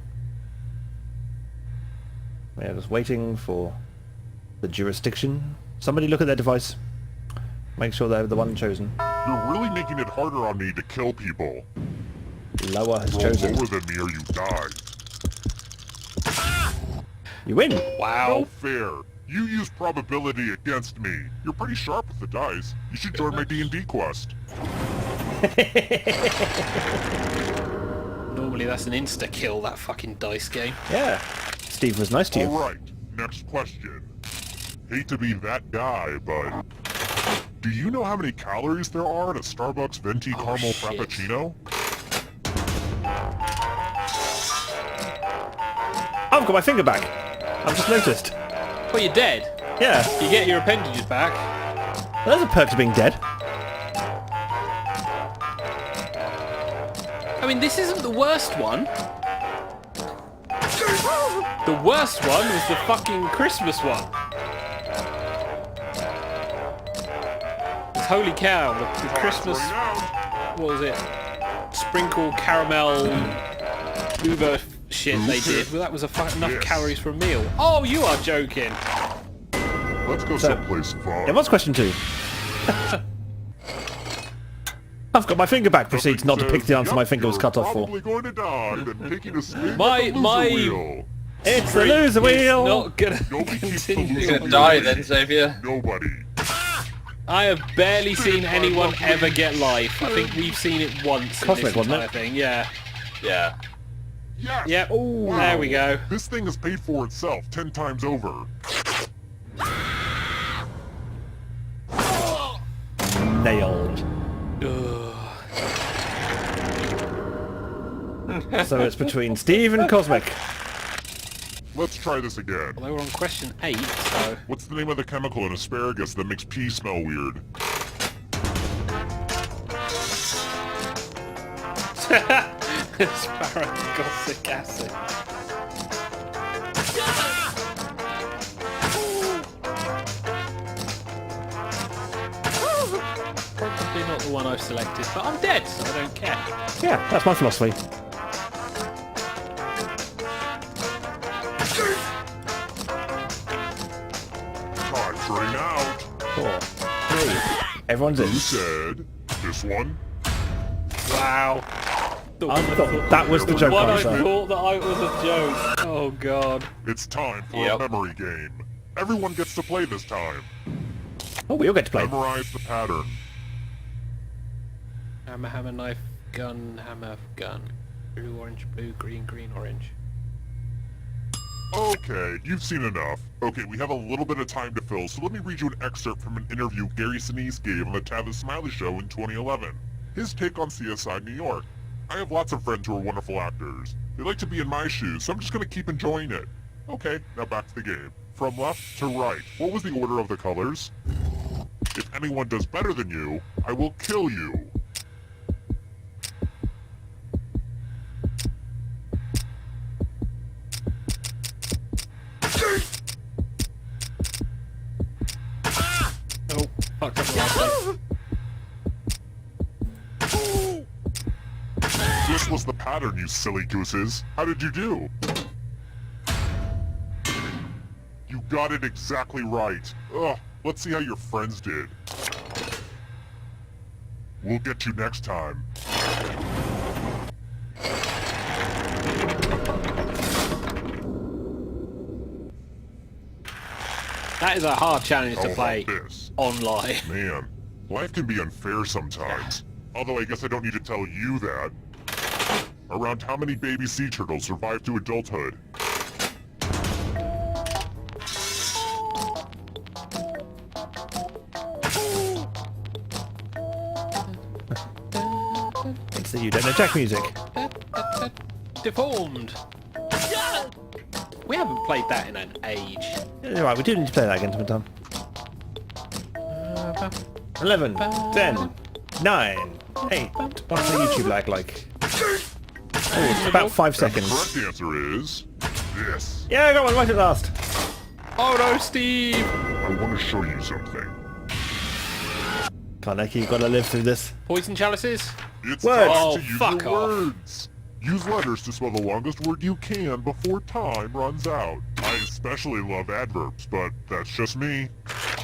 Yeah, just waiting for the jurisdiction. Somebody look at their device. Make sure they're the one chosen. You're really making it harder on me to kill people. Lower has Roll chosen. lower than me or you die. You win. No Wow. fair. You use probability against me. You're pretty sharp with the dice. You should join my D&D quest. Normally that's an insta-kill, that fucking dice game. Yeah. Steve was nice to you. Alright, next question. Hate to be that guy, but... do you know how many calories there are in a Starbucks Venti Caramel shit. Frappuccino? I've got my finger back. I've just noticed. Well, you're dead. Yeah. You get your appendages back. Well, there's a perk to being dead. I mean, this isn't the worst one. The worst one was the fucking Christmas one. Holy cow, the Christmas, what was it? Sprinkle caramel Uber shit they did. Well, that was enough calories for a meal. Oh, you are joking. Let's go someplace fun. Yeah, what's question 2? I've got my finger back. Proceeds not to pick the answer my finger was cut off for. Probably going to die, then taking a spin My- at the loser my- wheel. It's the loser wheel! Not gonna Nobody keeps the continue. loser You're wheel. gonna die then, Xavier. Nobody. I have barely seen anyone ever get life. I think we've seen it once in Cosmic, this wasn't entire it? thing. Yeah. Yeah. Yes. Yep. Wow. There we go. This thing has paid for itself 10 times over. Nailed. So it's between Steve and Cosmic. Let's try this again. Well, they were on question 8, so... What's the name of the chemical in asparagus that makes pee smell weird? Asparagus acid. Probably not the one I've selected, but I'm dead, so I don't care. Yeah, that's my philosophy. Time's running out. 4, 3. Everyone's in. Who said this one? Wow. I thought that was the joke One I answer. thought that I was a joke. Oh god. It's time for Yep. a memory game. Everyone gets to play this time. Oh, we all get to play. Memorize the pattern. Hammer, hammer, knife, gun, hammer, gun. Blue, orange, blue, green, green, orange. Okay, you've seen enough. Okay, we have a little bit of time to fill, so let me read you an excerpt from an interview Gary Sinise gave on the Tavis Smiley Show in 2011. His take on CSI New York. I have lots of friends who are wonderful actors. They like to be in my shoes, so I'm just gonna keep enjoying it. Okay, now back to the game. From left to right, what was the order of the colors? If anyone does better than you, I will kill you. Oh, fucked up the last one. This was the pattern, you silly gooses. How did you do? You got it exactly right. Ugh, let's see how your friends did. We'll get you next time. That is a hard challenge How to play about this? online. Man, life can be unfair sometimes. Although I guess I don't need to tell you that. Around how many baby sea turtles survive to adulthood? It's the You Don't Know Jack music. Deformed. We haven't played that in an age. Yeah, right, we do need to play that again sometime. 11, 10, 9, 8. What's the YouTube lag like? Oh, it's about 5 And the seconds. correct answer is... this. Yeah, I got one right at last. Oh no, Steve! I want to show you something. Kaneki, you've got to live through this. Poison chalices? It's Words. time Oh, to use fuck your off. words. Use letters to spell the longest word you can before time runs out. I especially love adverbs, but that's just me.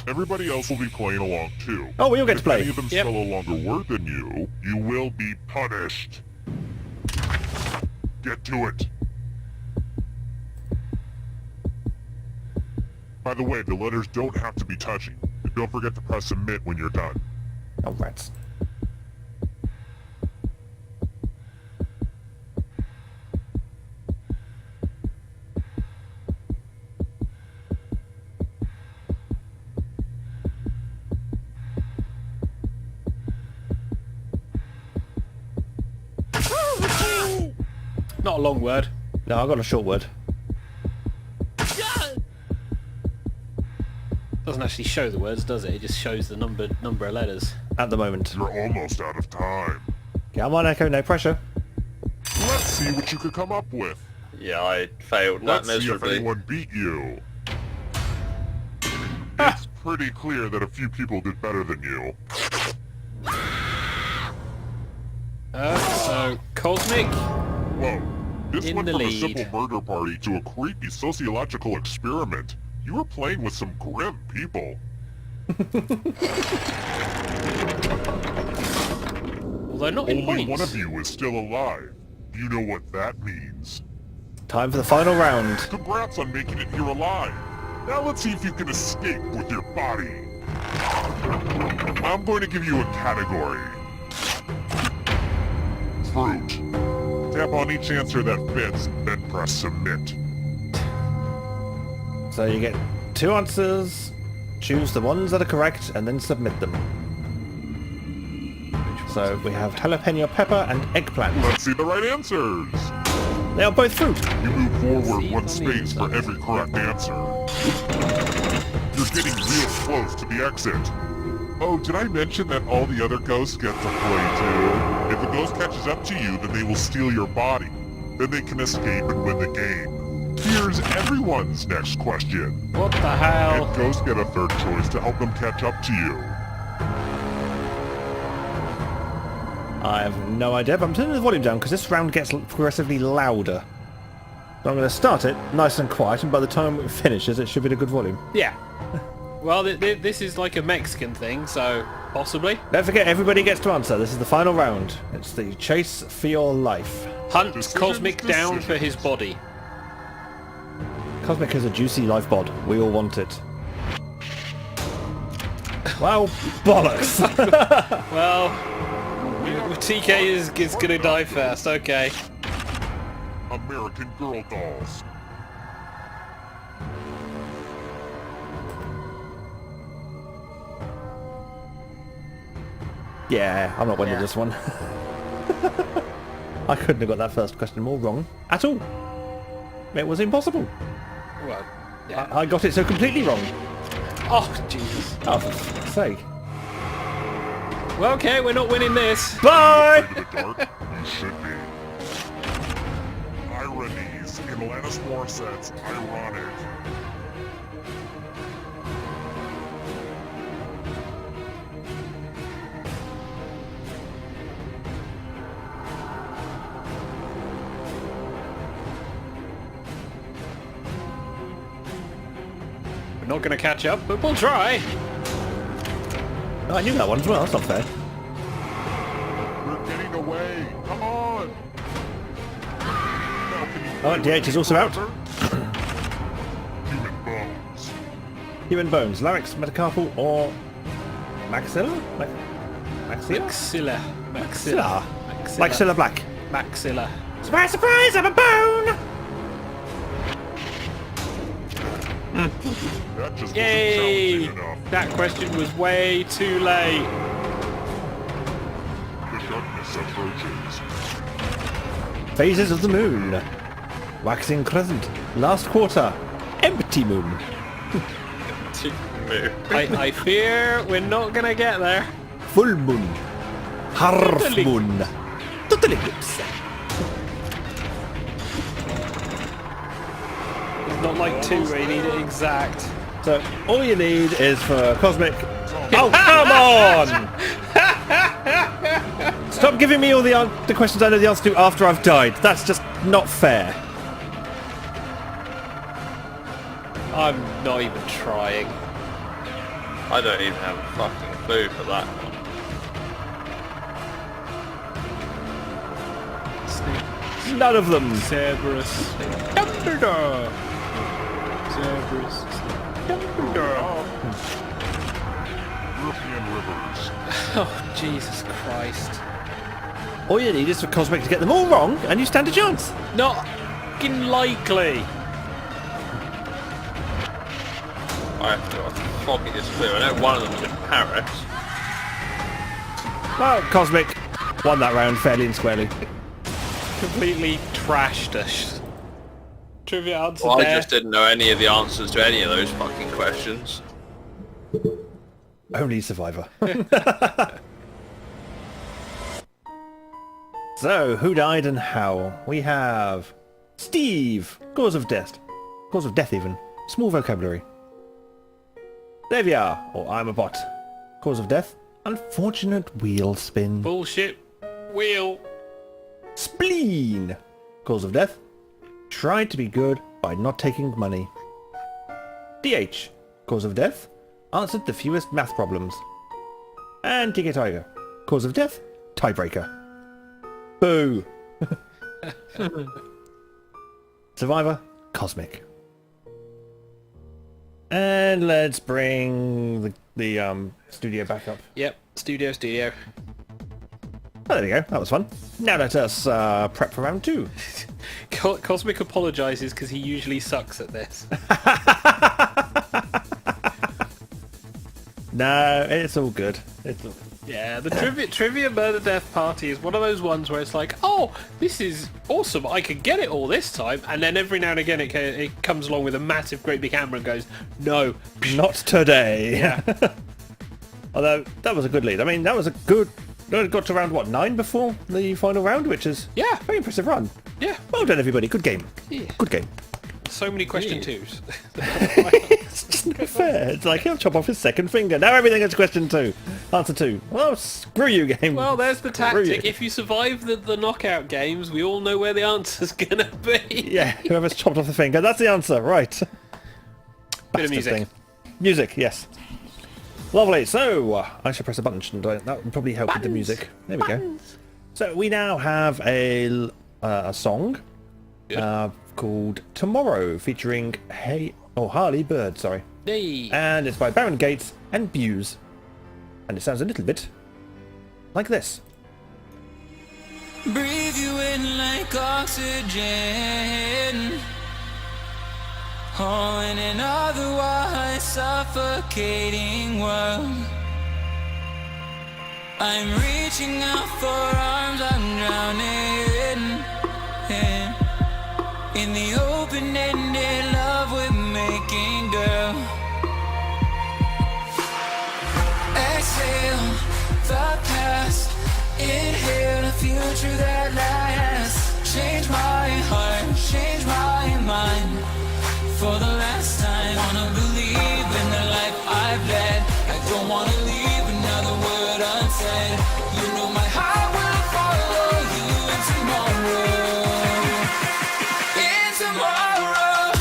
Everybody else will be playing along too. Oh, we all get to If play. any of them Yep. spell a longer word than you will be punished. Get to it. By the way, the letters don't have to be touching. And don't forget to press submit when you're done. Oh, rats. Not a long word. No, I got a short word. Doesn't actually show the words, does it? It just shows the number of letters. At the moment. You're almost out of time. Come on, Echo, no pressure. Let's see what you could come up with. Yeah, I failed that Let's see if miserably. anyone beat you. It's pretty clear that a few people did better than you. So, Cosmic. Whoa. This In went the from lead. a simple murder party to a creepy sociological experiment. You were playing with some grim people. Although not in Only points. one of you is still alive. You know what that means. Time for the final round. Congrats on making it here alive. Now let's see if you can escape with your body. I'm going to give you a category. Fruit. Tap on each answer that fits, then press submit. So you get 2 answers, choose the ones that are correct, and then submit them. So we have jalapeno pepper and eggplant. Let's see the right answers. They are both fruit. You move forward See one on the space for inside. every correct answer. You're getting real close to the exit. Oh, did I mention that all the other ghosts get to play too? If a ghost catches up to you, then they will steal your body. Then they can escape and win the game. Here's everyone's next question. What the hell? And ghosts get a third choice to help them catch up to you. I have no idea, but I'm turning the volume down because this round gets progressively louder. So I'm going to start it nice and quiet, and by the time it finishes, it should be at a good volume. Yeah. Well, this is like a Mexican thing, so possibly. Don't forget, everybody gets to answer. This is the final round. It's the chase for your life. Hunt Decisions, Cosmic down for decisions. his body. Cosmic is a juicy life bod. We all want it. Well, bollocks. Well, TK is gonna die first. Okay. American Girl dolls. Yeah, I'm not winning Yeah. this one. I couldn't have got that first question more wrong at all. It was impossible. Well, yeah. I got it so completely wrong. Oh, Jesus. Oh, for fuck's sake. Well, okay, we're not winning this. Bye! Afraid of the dark? You should be. Ironies in Alanis Morissette's Ironic. We're not gonna catch up, but we'll try. Oh, I knew that one as well. That's not fair. We're getting away. Come on. Now can you Oh, DH is also out. Human bones. Human bones, larynx, metacarpal, or maxilla? Maxilla? Maxilla. Maxilla. Maxilla. Like Cilla Black. Maxilla. Surprise, surprise, I'm a bone! That just Yay! wasn't challenging enough. That question was way too late. The darkness approaches. Phases of the moon. Waxing crescent. Last quarter. Empty moon. I fear we're not gonna get there. Full moon. Half Total moon. Total eclipse. It's not like two where you need it exact. So all you need is for Cosmic. Oh, come on! Stop giving me all the questions I know the answer to after I've died. That's just not fair. I'm not even trying. I don't even have a fucking clue for that one. None of them. Cerberus. Dumbledore. Cerberus. Dumbledore. European rivers. Oh, Jesus Christ. All you need is for Cosmic to get them all wrong, and you stand a chance. Not fucking likely. I have to foggy this clue. I know one of them was in Paris. Well, Cosmic won that round fairly and squarely. Completely trashed us. Trivia answer Well, there. I just didn't know any of the answers to any of those fucking questions. Only Survivor. So, who died and how? We have Steve, cause of death. Cause of death even. Small vocabulary. Xavier, or I'm a bot. Cause of death, unfortunate wheel spin. Bullshit. Wheel. Spleen, cause of death, tried to be good by not taking money. DH, cause of death, answered the fewest math problems. And Tiger, cause of death, tiebreaker. Boo. Survivor, Cosmic. And let's bring the studio back up. Yep. Studio. Oh, there we go. That was fun. Now let us prep for round 2. Cosmic apologises because he usually sucks at this. No, it's all good. It's all good. Yeah, the trivia murder death party is one of those ones where it's like, oh, this is awesome, I could get it all this time, and then every now and again it comes along with a massive great big hammer and goes, no. Not today. Yeah. Although, that was a good lead. I mean, that was a good... Got to round, what, 9 before the final round, which is Yeah. a very impressive run. Yeah. Well done, everybody. Good game. Yeah. Good game. So many question twos. It's just not fair. It's like, he'll chop off his second finger. Now everything is question 2. Answer 2. Well, screw you, game. Well, there's the Screw you. tactic. If you survive the knockout games, we all know where the answer's gonna be. Yeah, whoever's chopped off the finger. That's the answer. Right. Bit of Bastard music. thing. Music, yes. Lovely. So, I should press a button, shouldn't I? That would probably help with the music. There we go. So, we now have a song called Tomorrow, featuring Harley Bird, sorry. Hey. And it's by Baron Gates and Buse. And it sounds a little bit like this. Breathe you in like oxygen. Oh, in an otherwise suffocating world, I'm reaching out for arms, I'm drowning in the open-ended love we're making, girl. Exhale the past, inhale the future that lasts. Change my heart, change my mind. For the last time, wanna believe in the life I've led. I don't wanna leave another word unsaid. You know my heart will follow you in tomorrow. In tomorrow.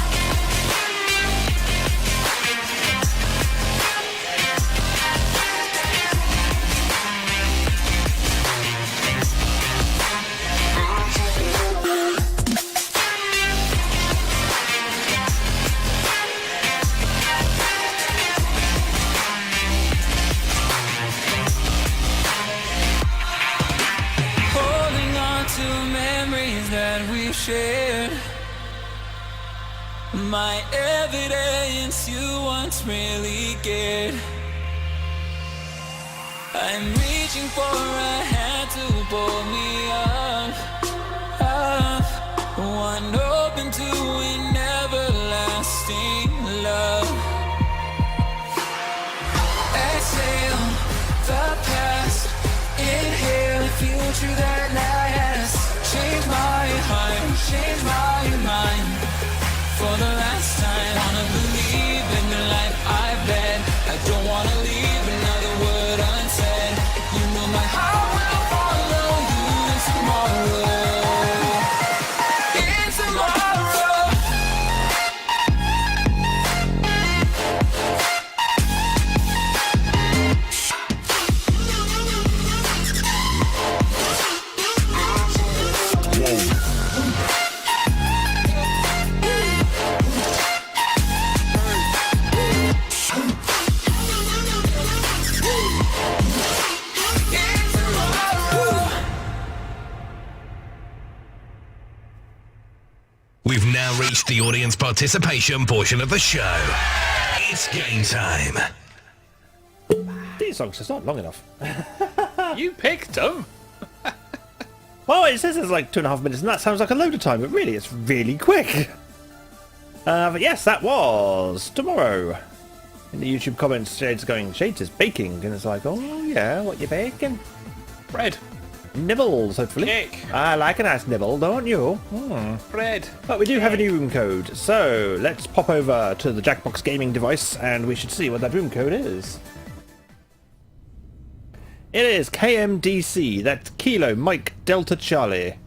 Shared my evidence you once really cared. I'm reaching for a hand to pull me up, one open to an everlasting love. Exhale the past, inhale the future that lasts. Change my heart, change my mind. For the last time, wanna believe in the life I've led. I don't wanna leave another word unsaid. You know my heart will follow you We've now reached the audience participation portion of the show. It's game time. These songs just not long enough. You picked them. Well, it says it's like 2.5 minutes, and that sounds like a load of time, but really, it's really quick. But yes, that was tomorrow. In the YouTube comments, Shade's going, Shades is baking, and it's like, oh yeah, what you baking? Bread. Nibbles, hopefully. Cake. I like a nice nibble, don't you? Bread. But we do have a new room code, so let's pop over to the Jackbox gaming device, and we should see what that room code is. It is KMDC, that's Kilo Mike Delta Charlie.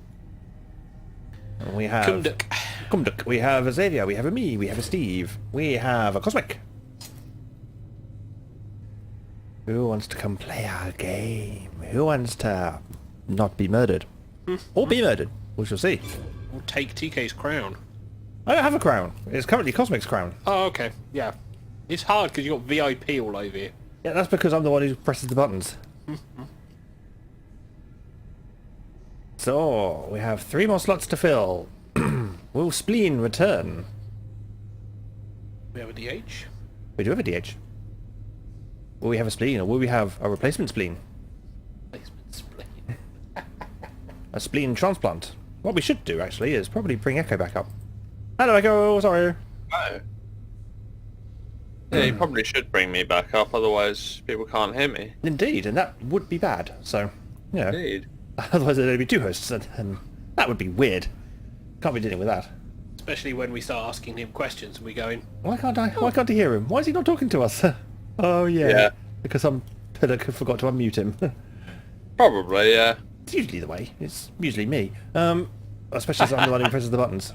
And we have Kumduk. We have a Xavier, we have a me, we have a Steve, we have a Cosmic. Who wants to come play our game? Who wants to not be murdered? Or be murdered? We shall see. We'll take TK's crown. I don't have a crown. It's currently Cosmic's crown. Oh, okay. Yeah. It's hard because you've got VIP all over you. Yeah, that's because I'm the one who presses the buttons. So, we have 3 more slots to fill. Will Spleen return? We have a DH. We do have a DH. Will we have a spleen, or will we have a replacement spleen? Placement spleen. A spleen transplant. What we should do, actually, is probably bring Echo back up. Hello, Echo. Sorry. Oh. Yeah, you probably should bring me back up, otherwise people can't hear me. Indeed, and that would be bad. So, you know, Indeed. otherwise there'd only be 2 hosts, and that would be weird. Can't be dealing with that. Especially when we start asking him questions and we going, Why can't I hear him? Why is he not talking to us? Oh yeah, Yeah. because some pillock forgot to unmute him. Probably, yeah. It's usually the way. It's usually me. Especially as I'm the one who presses the buttons.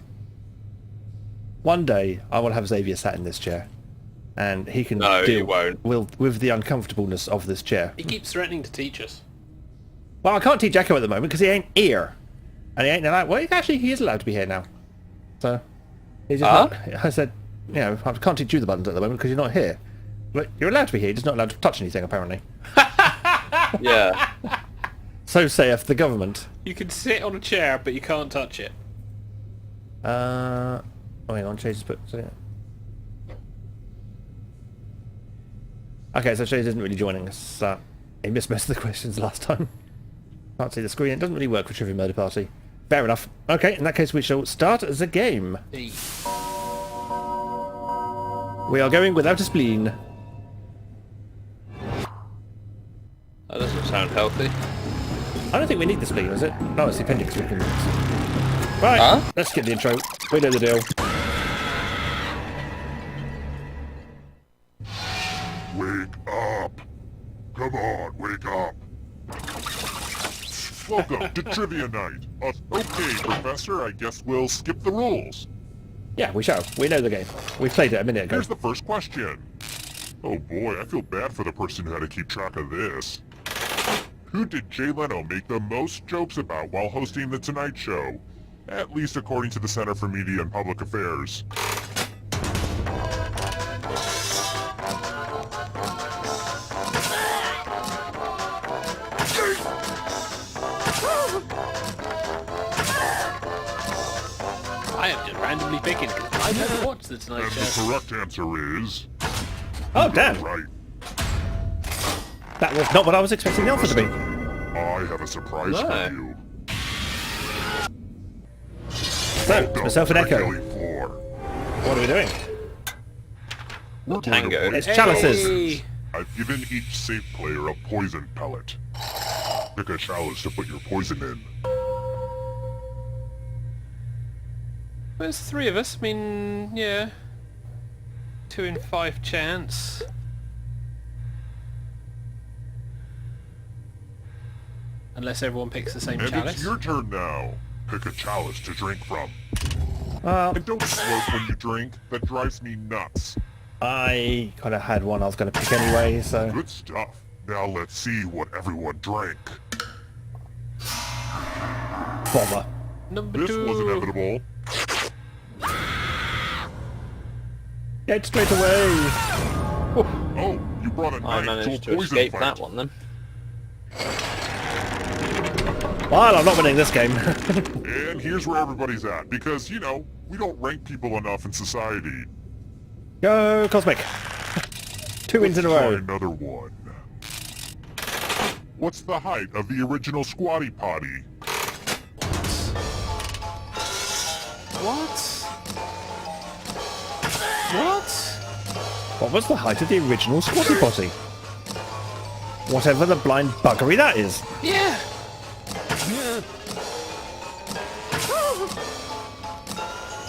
One day I will have Xavier sat in this chair, and he can No, deal you won't. with the uncomfortableness of this chair. he keeps threatening to teach us. Well, I can't teach Echo at the moment because he ain't here, and he ain't allowed. Well, actually, he is allowed to be here now. So he's just not, I said, you know, I can't teach you the buttons at the moment because you're not here. But you're allowed to be here, you're just not allowed to touch anything, apparently. Yeah. So saith the government. You can sit on a chair, but you can't touch it. Oh, hang on, Chase put... Okay, so Chase isn't really joining us. He missed most of the questions last time. Can't see the screen. It doesn't really work for Trivia Murder Party. Fair enough. Okay, in that case we shall start the game. E. We are going without a spleen. That doesn't sound healthy. I don't think we need the spleen, is it? No, it's the appendix. We can... Right, Huh? let's skip the intro. We know the deal. Wake up! Come on, wake up! Welcome to Trivia Night. Okay, Professor, I guess we'll skip the rules. Yeah, we shall. We know the game. We played it a minute ago. Here's the first question. Oh boy, I feel bad for the person who had to keep track of this. Who did Jay Leno make the most jokes about while hosting The Tonight Show? At least according to the Center for Media and Public Affairs. I am just randomly picking because I've never watched The Tonight And Show. the correct answer is... Oh, damn. Right. That was not what I was expecting the answer to be. I have a surprise No. for you. So, it's myself and to the Echo. Kelly floor. What are we doing? We're going to Tango. play It's chalices. Hey! I've given each safe player a poison pellet. Pick a chalice to put your poison in. There's 3 of us. I mean, yeah. 2 in 5 chance. Unless everyone picks the same And chalice. it's your turn now. Pick a chalice to drink from. Well, And don't slurp when you drink. That drives me nuts. I kind of had one I was going to pick anyway, so... Good stuff. Now let's see what everyone drank. Bother. Number This 2. was inevitable. Get straight away! Oh, you brought a I knife managed to a to poison escape fight. that one then. Well, I'm not winning this game. And here's where everybody's at, because, you know, we don't rank people enough in society. Go, Cosmic. 2 wins in a Try row. another one. What's the height of the original Squatty Potty? What? What? What was the height of the original Squatty Potty? Whatever the blind buggery that is. Yeah.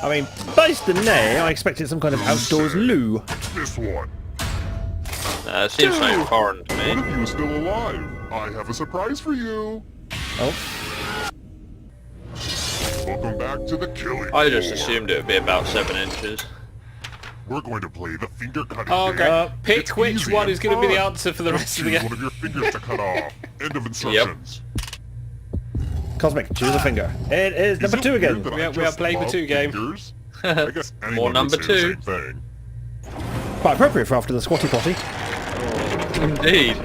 I mean, based on there, I expected some kind of outdoors loo. This one. It seems so foreign to One me. of you is still alive. I have a surprise for you. Oh, Welcome back to the killing I just floor. assumed it would be about 7 inches. We're going to play the finger cutting Okay. game. Pick It's which easy one and is going to be the fun. answer for the Just rest of the choose game. one of your fingers to cut off. End of instructions. Cosmic, choose a finger. It is number it 2 weird again. that I We are just playing the love 2 game. fingers? I guess anyone More would number say 2. the same thing. Quite appropriate for after the Squatty Potty. Indeed.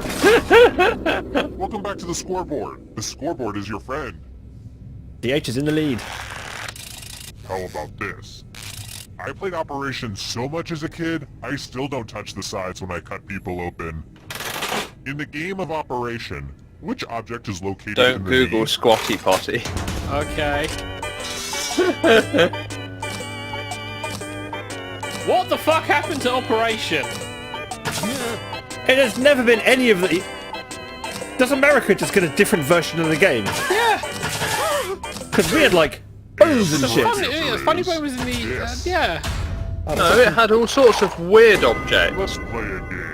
Welcome back to the scoreboard. The scoreboard is your friend. DH is in the lead. How about this? I played Operation so much as a kid, I still don't touch the sides when I cut people open. In the game of Operation, which object is located in Don't the Google knee? Squatty Potty. Okay. What the fuck happened to Operation? It has never been any of the... Does America just get a different version of the game? Yeah. Because we had, like, bones and shit. Funny Bone was in the... Yes. yeah. No, it had all sorts of weird objects. Let's play a game.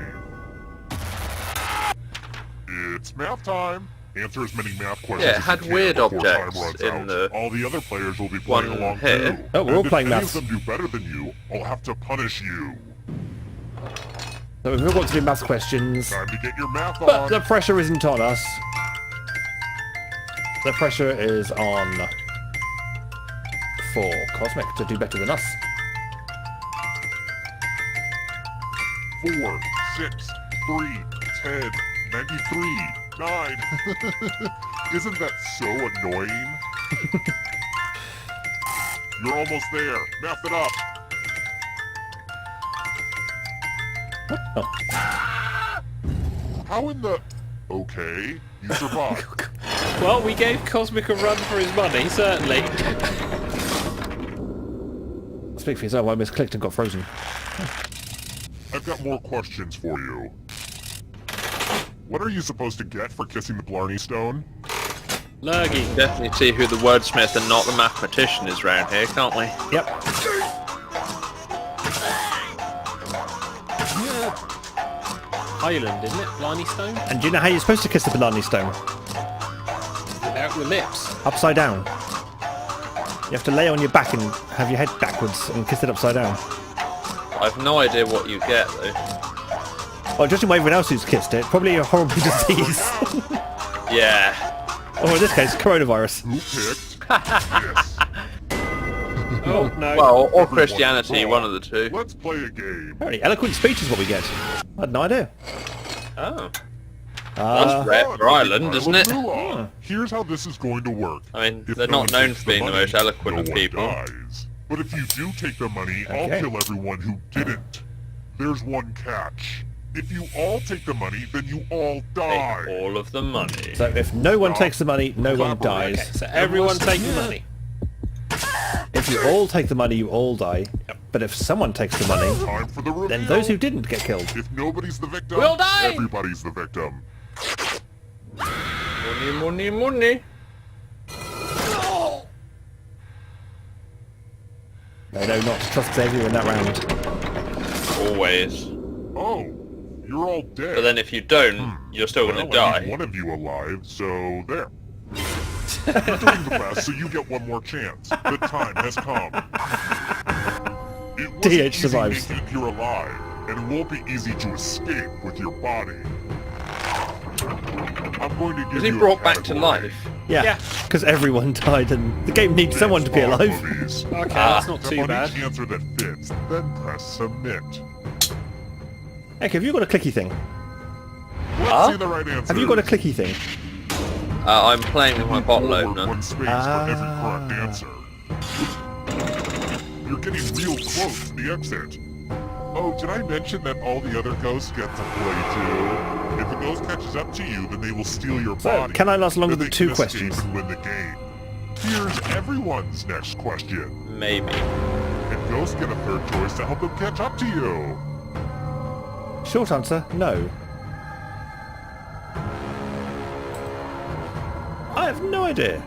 It's math time. Answer as many math questions Yeah, it as had you can weird before time objects runs in out. the All the other players will be playing one along here. too. Oh, we're all And playing if any maths. of them do better than you, I'll have to punish you. So we've all got to do math questions. Time to get your math But on. the pressure isn't on us. The pressure is on... for Cosmic to do better than us. 4, 6, 3, 10, 93, 9. Isn't that so annoying? You're almost there. Math it up. How in the... Okay, you survived. Well, we gave Cosmic a run for his money, certainly. Speak for yourself, I misclicked and got frozen. I've got more questions for you. What are you supposed to get for kissing the Blarney Stone? Lurgy. Definitely see who the wordsmith and not the mathematician is round here, can't we? Yep. Island, isn't it? Blarney Stone? And do you know how you're supposed to kiss the banana stone? Without your lips. Upside down. You have to lay on your back and have your head backwards and kiss it upside down. I've no idea what you get though. Well, judging by everyone else who's kissed it, probably a horrible disease. Yeah. Or in this case, coronavirus. Who picked this? Oh, no. Well, or Everyone's Christianity, wrong. one of the two. Let's play a game. Apparently, eloquent speech is what we get. I had no idea. Oh. Uh, That's rare for Ireland, isn't it? Moolah. Here's how this is going to work. I mean, If they're no not one known takes for being the money, most eloquent no of one people. dies. But if you do take the money, Okay. I'll kill everyone who didn't. There's one catch. If you all take the money, then you all die. Take all of the money. so if no one takes the money, no one Collaborate. dies. Okay, so everyone take the money. If you all take the money, you all die. But if someone takes the money, Time for the reveal. then those who didn't get killed. If nobody's the victim, We'll die! everybody's the victim. Money, money, money. They know not to trust Xavier in that round. Always. Oh, you're all dead. But then if you don't, you're still well, gonna I need die. one of you alive, so there. You're doing the best, so you get one more chance. The time has come. It wasn't DH easy survives. making it here alive, and it won't be easy to escape with your body. I'm going to give Was he you a brought back to category. life? Yeah, Yeah. because everyone died and the game needs someone to be Spawn alive. movies. Okay, that's not Tap too on bad. each answer that fits, then press submit. Heck, have you got a clicky thing? Let's see the right answer. Have you got a clicky thing? I'm playing with my bottle Forward opener. one space for every correct answer. You're getting real close to the exit. Oh, did I mention that all the other ghosts get to play too? If a ghost catches up to you, then they will steal your So, body. can I last longer Then than they 2 can escape questions? and win the game. Here's everyone's next question. Maybe. And ghosts get a third choice to help them catch up to you. Short answer, no. I have no idea.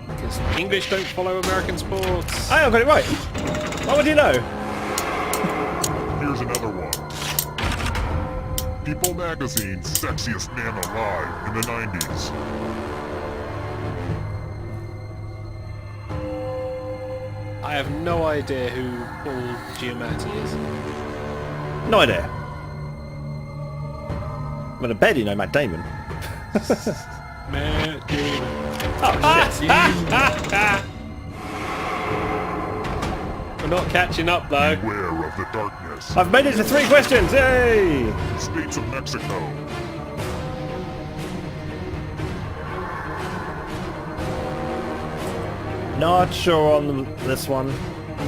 Because English don't follow American sports. I got it right. What would you know? Here's another one. People Magazine's sexiest man alive in the 90s. I have no idea who Paul Giamatti is. No idea. I'm gonna bet you know Matt Damon. Matt Damon. We're not catching up though. Beware of the darkness. I've made it to 3 questions. Yay! States of Mexico. Not sure on this one.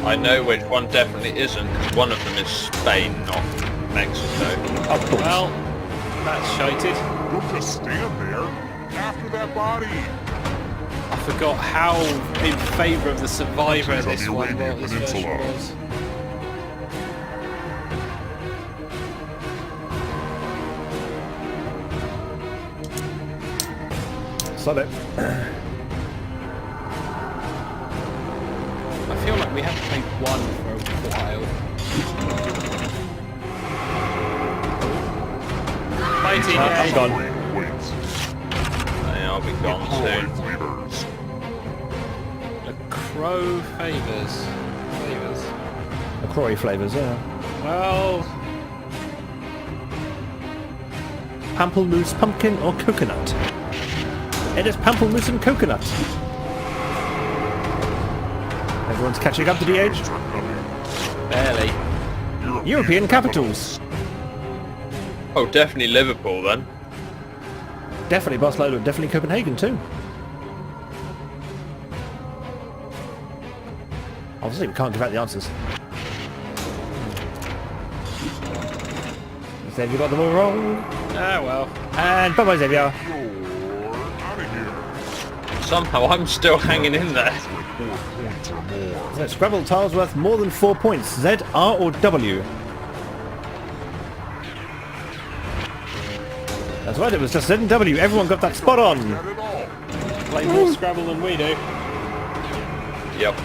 I know which one definitely isn't, because one of them is Spain, not Mexico. Of course. Well, that's shited. Don't just stand there. After that body. I forgot how in favour of the survivor Countries on this the one Arabian this version Peninsula. was. Sod it. I feel like we haven't played one for a while. Fighting, I'm yeah. gone. Waits. I'll be gone Crawling soon. flavors. The crow favours. LaCroix flavours, yeah. Well, Pamplemousse, pumpkin, or coconut? It is pamplemousse and coconut. Everyone's catching up to the age. barely. European capitals. Oh, definitely Liverpool then. Definitely Barcelona, definitely Copenhagen too. Obviously, we can't give out the answers. Xavier got them all wrong. Ah, well. And bye-bye, Xavier. You're out of here. Somehow I'm still hanging in there. With 4 points or more. So Scrabble tiles worth more than 4 points. Z, R, or W? That's right, it was just Z and W. Everyone got that spot on. Not at all. Play more Scrabble than we do. Yep.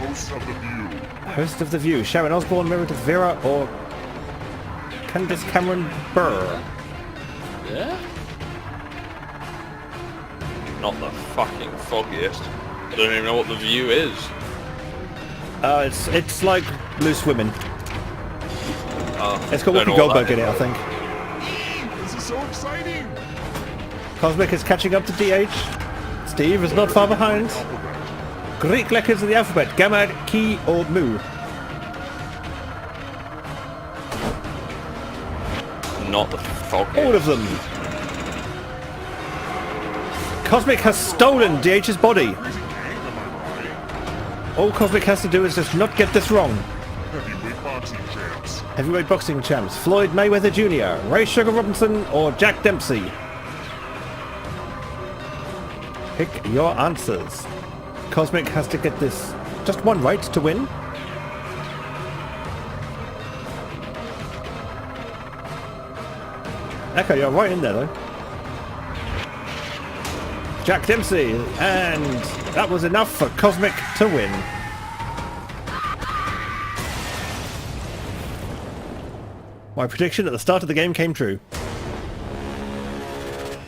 Hosts of the View. Host of The View. Sharon Osbourne, Meredith Vera, or Candace Cameron Burr. Yeah? Not the fucking foggiest. I don't even know what the view is. It's like Loose Women. It's got Don't Whoopi know what Goldberg that in it, I is. think. This is so exciting. Cosmic is catching up to DH. Steve is not far behind. Greek letters of the alphabet. Gamma, Ki, or Mu. Not the foggiest. All of them. Cosmic has stolen DH's body. Crazy game, am I right? All Cosmic has to do is just not get this wrong. Heavyweight boxing champs. Heavyweight boxing champs. Floyd Mayweather Jr., Ray Sugar Robinson, or Jack Dempsey. Pick your answers. Cosmic has to get this just one right to win. Echo, you're right in there though. Jack Dempsey, and that was enough for Cosmic to win. My prediction at the start of the game came true.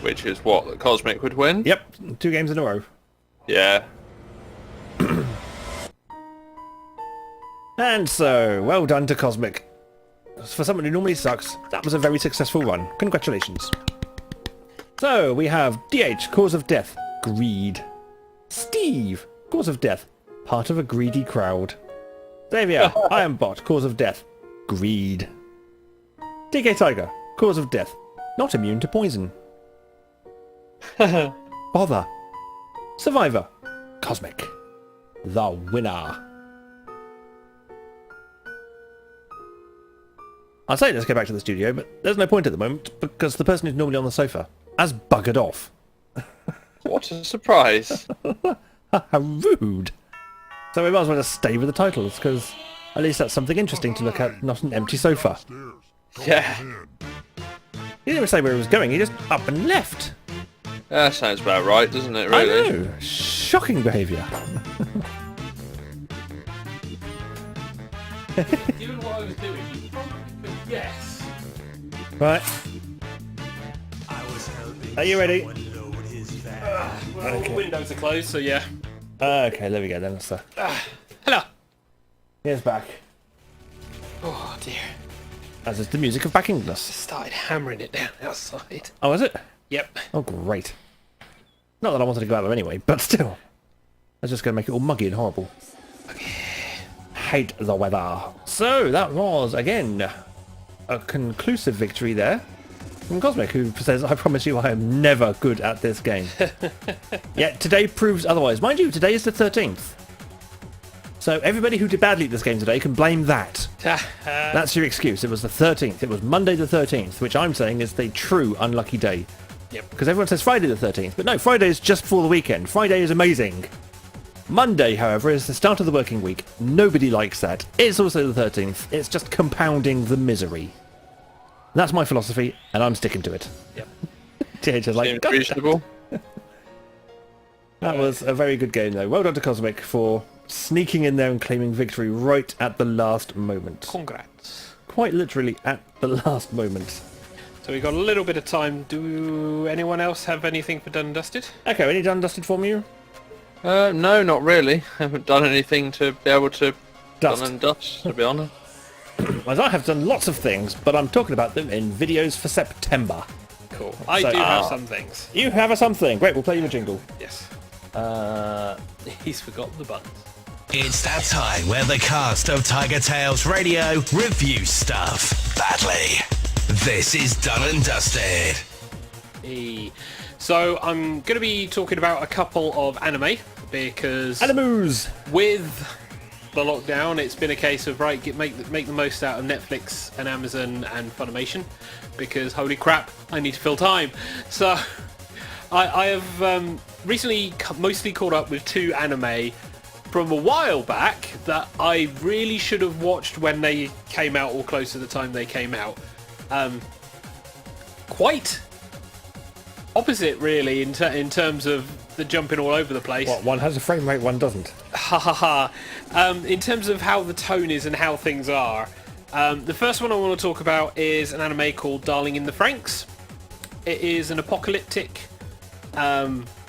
Which is what, that Cosmic would win? Yep, 2 games in a row. Yeah. And so, well done to Cosmic. For someone who normally sucks, that was a very successful run. Congratulations. So, we have DH, cause of death, greed. Steve, cause of death, part of a greedy crowd. Xavier, I am bot, cause of death, greed. DK Tiger, Cause of death. Not immune to poison. Bother. Survivor. Cosmic. The winner. I'd say let's go back to the studio, but there's no point at the moment because the person who's normally on the sofa has buggered off. What a surprise. How rude. So we might as well just stay with the titles because at least that's something interesting to look at, not an empty sofa. Yeah. He didn't even say where he was going, he just up and left. That sounds about right, doesn't it, really? I know. Shocking behaviour. Given what I was doing, you probably could guess. Right. Are you ready? Well, all the windows are closed, so yeah. Okay, there we go then. So, Hello. here's back. Oh dear. As is the music of Backingness. Started hammering it down outside. Oh, is it? Yep. Oh, great. Not that I wanted to go out there anyway, but still. That's just going to make it all muggy and horrible. Hate the weather. So, that was, again, a conclusive victory there from Cosmic, who says, I promise you I am never good at this game. Yet today proves otherwise. Mind you, today is the 13th. So everybody who did badly at this game today can blame that. That's your excuse. It was the 13th. It was Monday the 13th, which I'm saying is the true unlucky day. Yep. Because everyone says Friday the 13th, but no, Friday is just before the weekend. Friday is amazing. Monday, however, is the start of the working week. Nobody likes that. It's also the 13th. It's just compounding the misery. That's my philosophy, and I'm sticking to it. Yep. TH is like, Seems "God, reasonable. that was a very good game, though. Well done to Cosmic for sneaking in there and claiming victory right at the last moment. Congrats. Quite literally at the last moment. So we got a little bit of time. Do anyone else have anything for Done and Dusted? Okay, any done dusted for you? No, not really. I haven't done anything to be able to Dust. done and dust, to be honest. As I have done lots of things, but I'm talking about them in videos for September. Cool. I So- do have some things. You have a something. Great, we'll play you a jingle. Yes. Uh, He's forgotten the buttons. It's that time where the cast of TigerTails Radio review stuff badly. This is Done and Dusted. So I'm going to be talking about a couple of anime because Animus! with the lockdown, it's been a case of make the most out of Netflix and Amazon and Funimation because holy crap, I need to fill time. So I have recently mostly caught up with two anime from a while back that I really should have watched when they came out or close to the time they came out. Quite opposite really in terms of the jumping all over the place. What, one has a frame rate, one doesn't. Ha ha ha. In terms of how the tone is and how things are, the first one I want to talk about is an anime called Darling in the Franxx. It is an apocalyptic...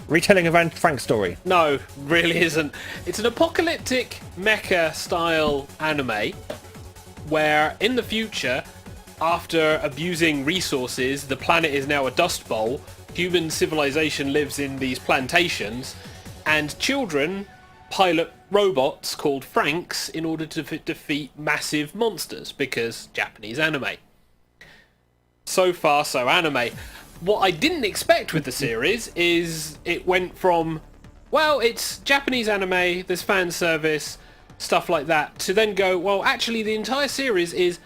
Retelling of Anne Frank's story. No, really isn't. It's an apocalyptic mecha style anime where in the future, after abusing resources, the planet is now a dust bowl. Human civilization lives in these plantations, and children pilot robots called Franks in order to defeat massive monsters, because Japanese anime. So far, so anime. What I didn't expect with the series is it went from, well, it's Japanese anime, there's fan service, stuff like that, to then go, well, actually the entire series is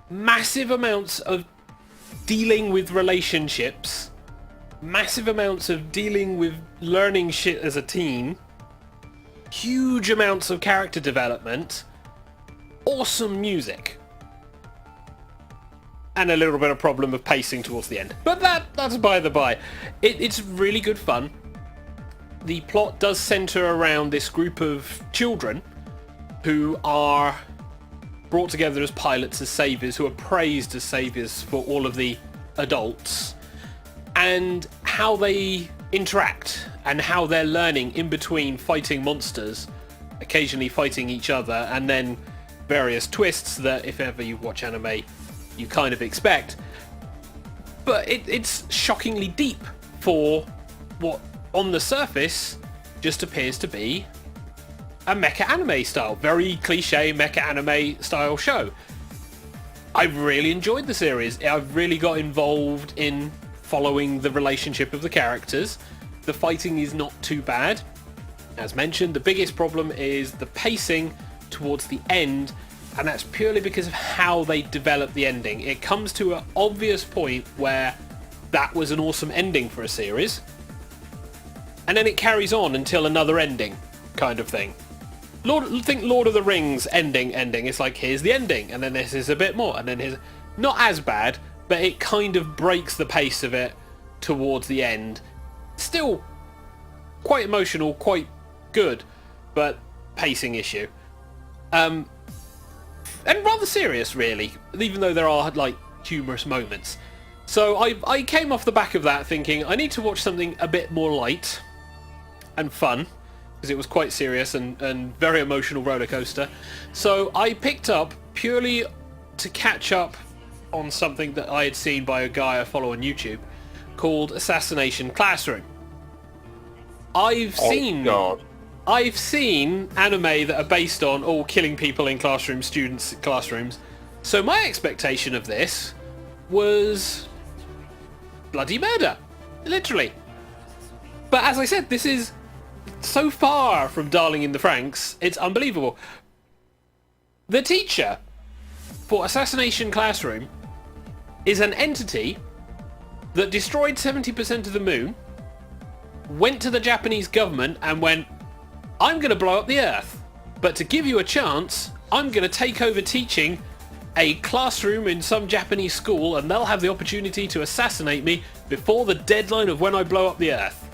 massive amounts of dealing with relationships, massive amounts of dealing with learning shit as a teen, huge amounts of character development, awesome music, and a little bit of problem of pacing towards the end. But that's by the by. It's really good fun. The plot does centre around this group of children who are brought together as pilots, as saviors, who are praised as saviors for all of the adults, and how they interact and how they're learning in between fighting monsters, occasionally fighting each other, and then various twists that if ever you watch anime you kind of expect. But it's shockingly deep for what on the surface just appears to be a mecha anime style, very cliche mecha anime style show. I've really enjoyed the series. I've really got involved in following the relationship of the characters. The fighting is not too bad. As mentioned, the biggest problem is the pacing towards the end, and that's purely because of how they develop the ending. It comes to an obvious point where that was an awesome ending for a series, and then it carries on until another ending kind of thing. Think Lord of the Rings ending. It's like, here's the ending, and then this is a bit more, and then here's... Not as bad, but it kind of breaks the pace of it towards the end. Still quite emotional, quite good, but pacing issue. And rather serious, really, even though there are, like, humorous moments. So I came off the back of that thinking, I need to watch something a bit more light and fun, because it was quite serious and very emotional roller coaster. So I picked up, purely to catch up on something that I had seen by a guy I follow on YouTube, called Assassination Classroom. I've seen anime that are based on killing people in classrooms, students' classrooms. So my expectation of this was bloody murder, literally. But as I said, this is so far from Darling in the Franxx, it's unbelievable. The teacher for Assassination Classroom is an entity that destroyed 70% of the moon, went to the Japanese government and went, I'm going to blow up the Earth, but to give you a chance, I'm going to take over teaching a classroom in some Japanese school, and they'll have the opportunity to assassinate me before the deadline of when I blow up the Earth.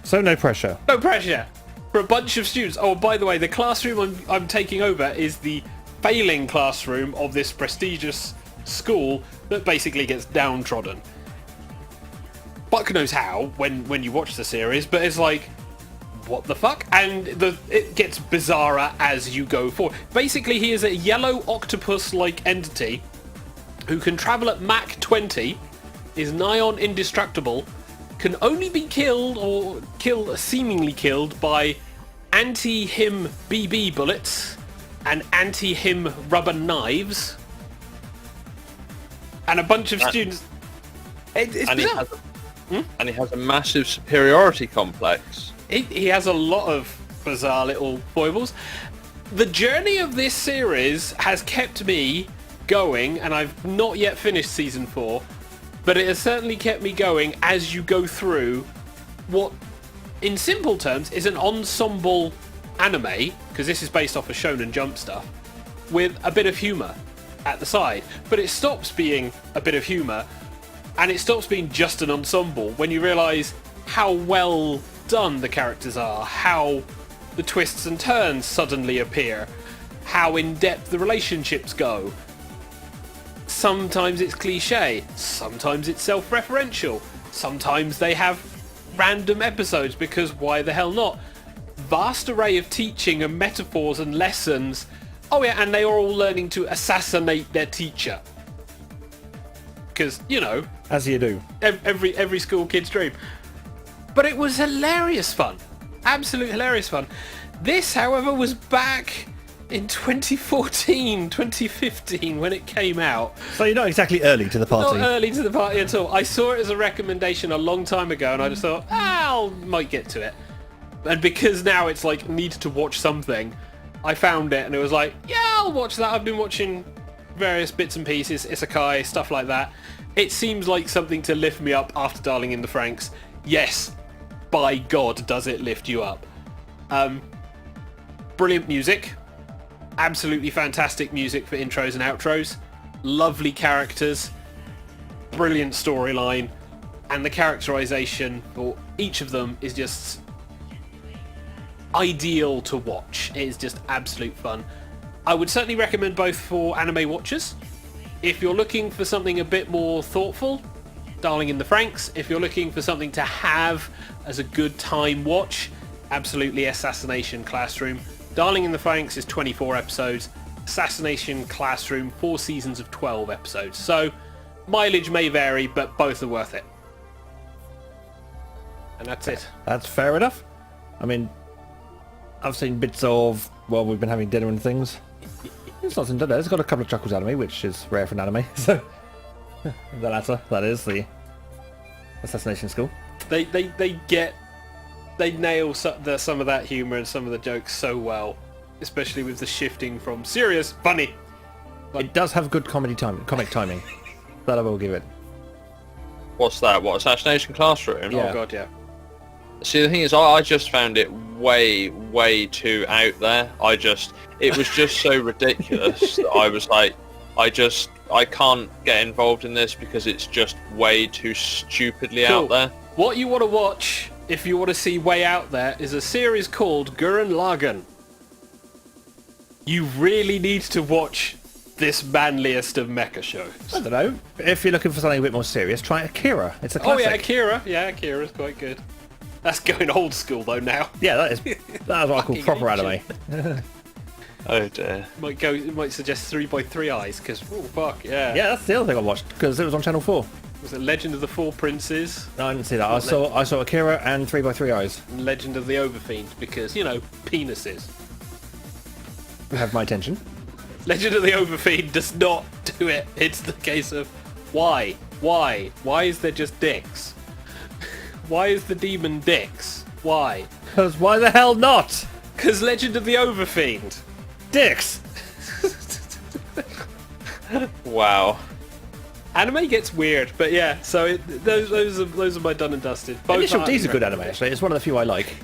So no pressure. No pressure for a bunch of students. Oh, by the way, the classroom I'm taking over is the failing classroom of this prestigious school that basically gets downtrodden. Fuck knows how when you watch the series, but it's like, what the fuck? And it gets bizarrer as you go forward. Basically, he is a yellow octopus-like entity who can travel at Mach 20, is nigh on indestructible, can only be killed or seemingly killed by anti-him BB bullets and anti-him rubber knives, and a bunch of students. It's bizarre. And he has a massive superiority complex. He has a lot of bizarre little foibles. The journey of this series has kept me going, and I've not yet finished season 4, but it has certainly kept me going as you go through what, in simple terms, is an ensemble anime, because this is based off of Shonen Jump stuff, with a bit of humour at the side. But it stops being a bit of humour, and it stops being just an ensemble when you realise how well done the characters are, how the twists and turns suddenly appear, how in-depth the relationships go. Sometimes it's cliche, sometimes it's self-referential, sometimes they have random episodes because why the hell not? Vast array of teaching and metaphors and lessons. Oh yeah, and they are all learning to assassinate their teacher. Because, you know, As you do. every school kid's dream. But it was hilarious fun. Absolute hilarious fun. This, however, was back in 2014, 2015 when it came out. So you're not exactly early to the party. Not early to the party at all. I saw it as a recommendation a long time ago, and I just thought, I might get to it. And because now it's like, need to watch something, I found it, and it was like, yeah, I'll watch that. I've been watching various bits and pieces, Isekai, stuff like that. It seems like something to lift me up after Darling in the Franxx. Yes, by God, does it lift you up. Brilliant music. Absolutely fantastic music for intros and outros. Lovely characters. Brilliant storyline. And the characterization for each of them is just ideal to watch. It is just absolute fun. I would certainly recommend both for anime watchers. If you're looking for something a bit more thoughtful, Darling in the Franxx. If you're looking for something to have as a good time watch, absolutely Assassination Classroom. Darling in the Franxx is 24 episodes. Assassination Classroom, 4 seasons of 12 episodes. So, mileage may vary, but both are worth it. And that's it. That's fair enough. I mean, I've seen bits of, well, we've been having dinner and things. It's not in there. It's got a couple of chuckles out of me, which is rare for an anime. So the latter, that is the Assassination School. They nail some of that humour and some of the jokes so well, especially with the shifting from serious funny. It does have good comic timing. That I will give it. What's that? What, Assassination Classroom? Yeah. Oh god, yeah. See, the thing is, I just found it way too out there. It was just so ridiculous that I was like, I can't get involved in this because it's just way too stupidly out there. What you want to watch, if you want to see way out there, is a series called Gurren Lagann. You really need to watch this manliest of mecha shows. I don't know. If you're looking for something a bit more serious, try Akira. It's a classic. Oh yeah, Akira. Yeah, Akira's quite good. That's going old school though now. Yeah, that is what I call proper anime. Oh dear. Might suggest 3x3 Eyes because oh fuck yeah. Yeah, that's the other thing I watched because it was on Channel 4. Was it Legend of the Four Princes? No, I didn't see that. I saw Akira and 3x3 Eyes. And Legend of the Overfiend because penises. You have my attention. Legend of the Overfiend does not do it. It's the case of why is there just dicks? Why is the demon dicks? Why? Because why the hell not? Because Legend of the Overfiend. Dicks. Wow. Anime gets weird, but yeah. So those are my done and dusted. Both Initial are D's a good anime actually. It's one of the few I like.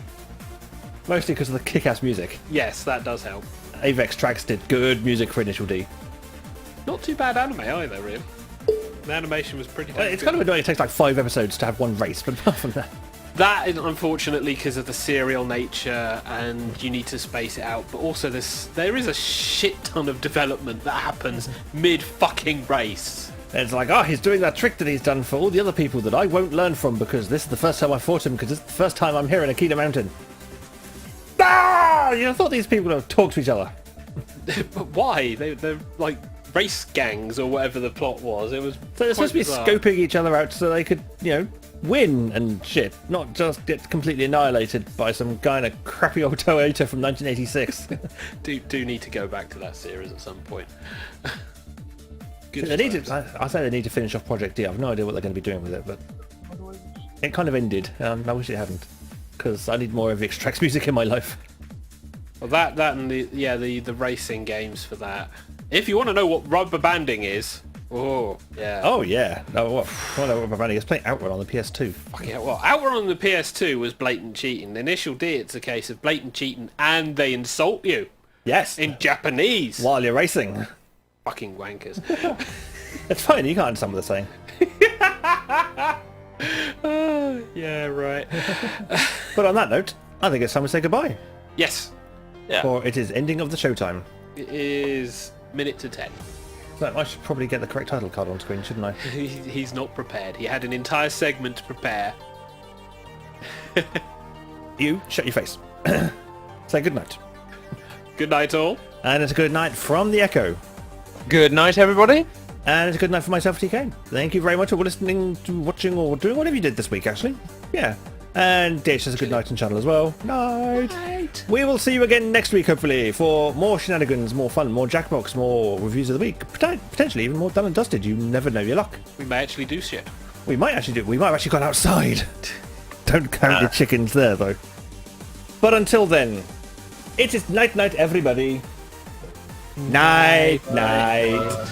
Mostly because of the kick-ass music. Yes, that does help. Avex Tracks did good music for Initial D. Not too bad anime either, really. The animation was pretty. It's kind of annoying. It takes like 5 episodes to have one race, but apart from that. That is unfortunately because of the serial nature, and you need to space it out. But also, there is a shit ton of development that happens mid fucking race. It's like, he's doing that trick that he's done for all the other people that I won't learn from because this is the first time I fought him because it's the first time I'm here in Akita Mountain. You thought these people would talk to each other. But why? They're like race gangs or whatever the plot was. It was. So they're supposed to be scoping each other out so they could, win and shit, not just get completely annihilated by some kind of crappy old Toyota from 1986. do need to go back to that series at some point. They need to, I say they need to finish off Project D. I've no idea what they're going to be doing with it, but it kind of ended. I wish it hadn't, because I need more of Avex Tracks music in my life. Well, that and the racing games for that. If you want to know what rubber banding is, oh yeah. Oh yeah. No, what? I don't know what rubber banding is. Playing Outrun on the PS2. Fucking hell. Well, Outrun on the PS2 was blatant cheating. Initial D, it's a case of blatant cheating, and they insult you. Yes. In Japanese. While you're racing. Fucking wankers. It's fine. You can't understand what they're saying. Yeah, right. But on that note, I think it's time to say goodbye. Yes. Yeah. For it is ending of the showtime. It is minute to 10. So I should probably get the correct title card on screen, shouldn't I? He's not prepared. He had an entire segment to prepare. You, shut your face. Say good night. Good night, all. And it's a good night from the Echo. Good night, everybody. And it's a good night for myself, TK. Thank you very much for listening to watching or doing whatever you did this week, actually. Yeah. And Dish has a good night on channel as well. Night. Night. We will see you again next week, hopefully, for more shenanigans, more fun, more Jackbox, more reviews of the week. Potentially even more done and dusted. You never know your luck. We may actually do shit. We might actually do. We might have actually gone outside. Don't count the chickens there, though. But until then, it is night-night, everybody. Night-night.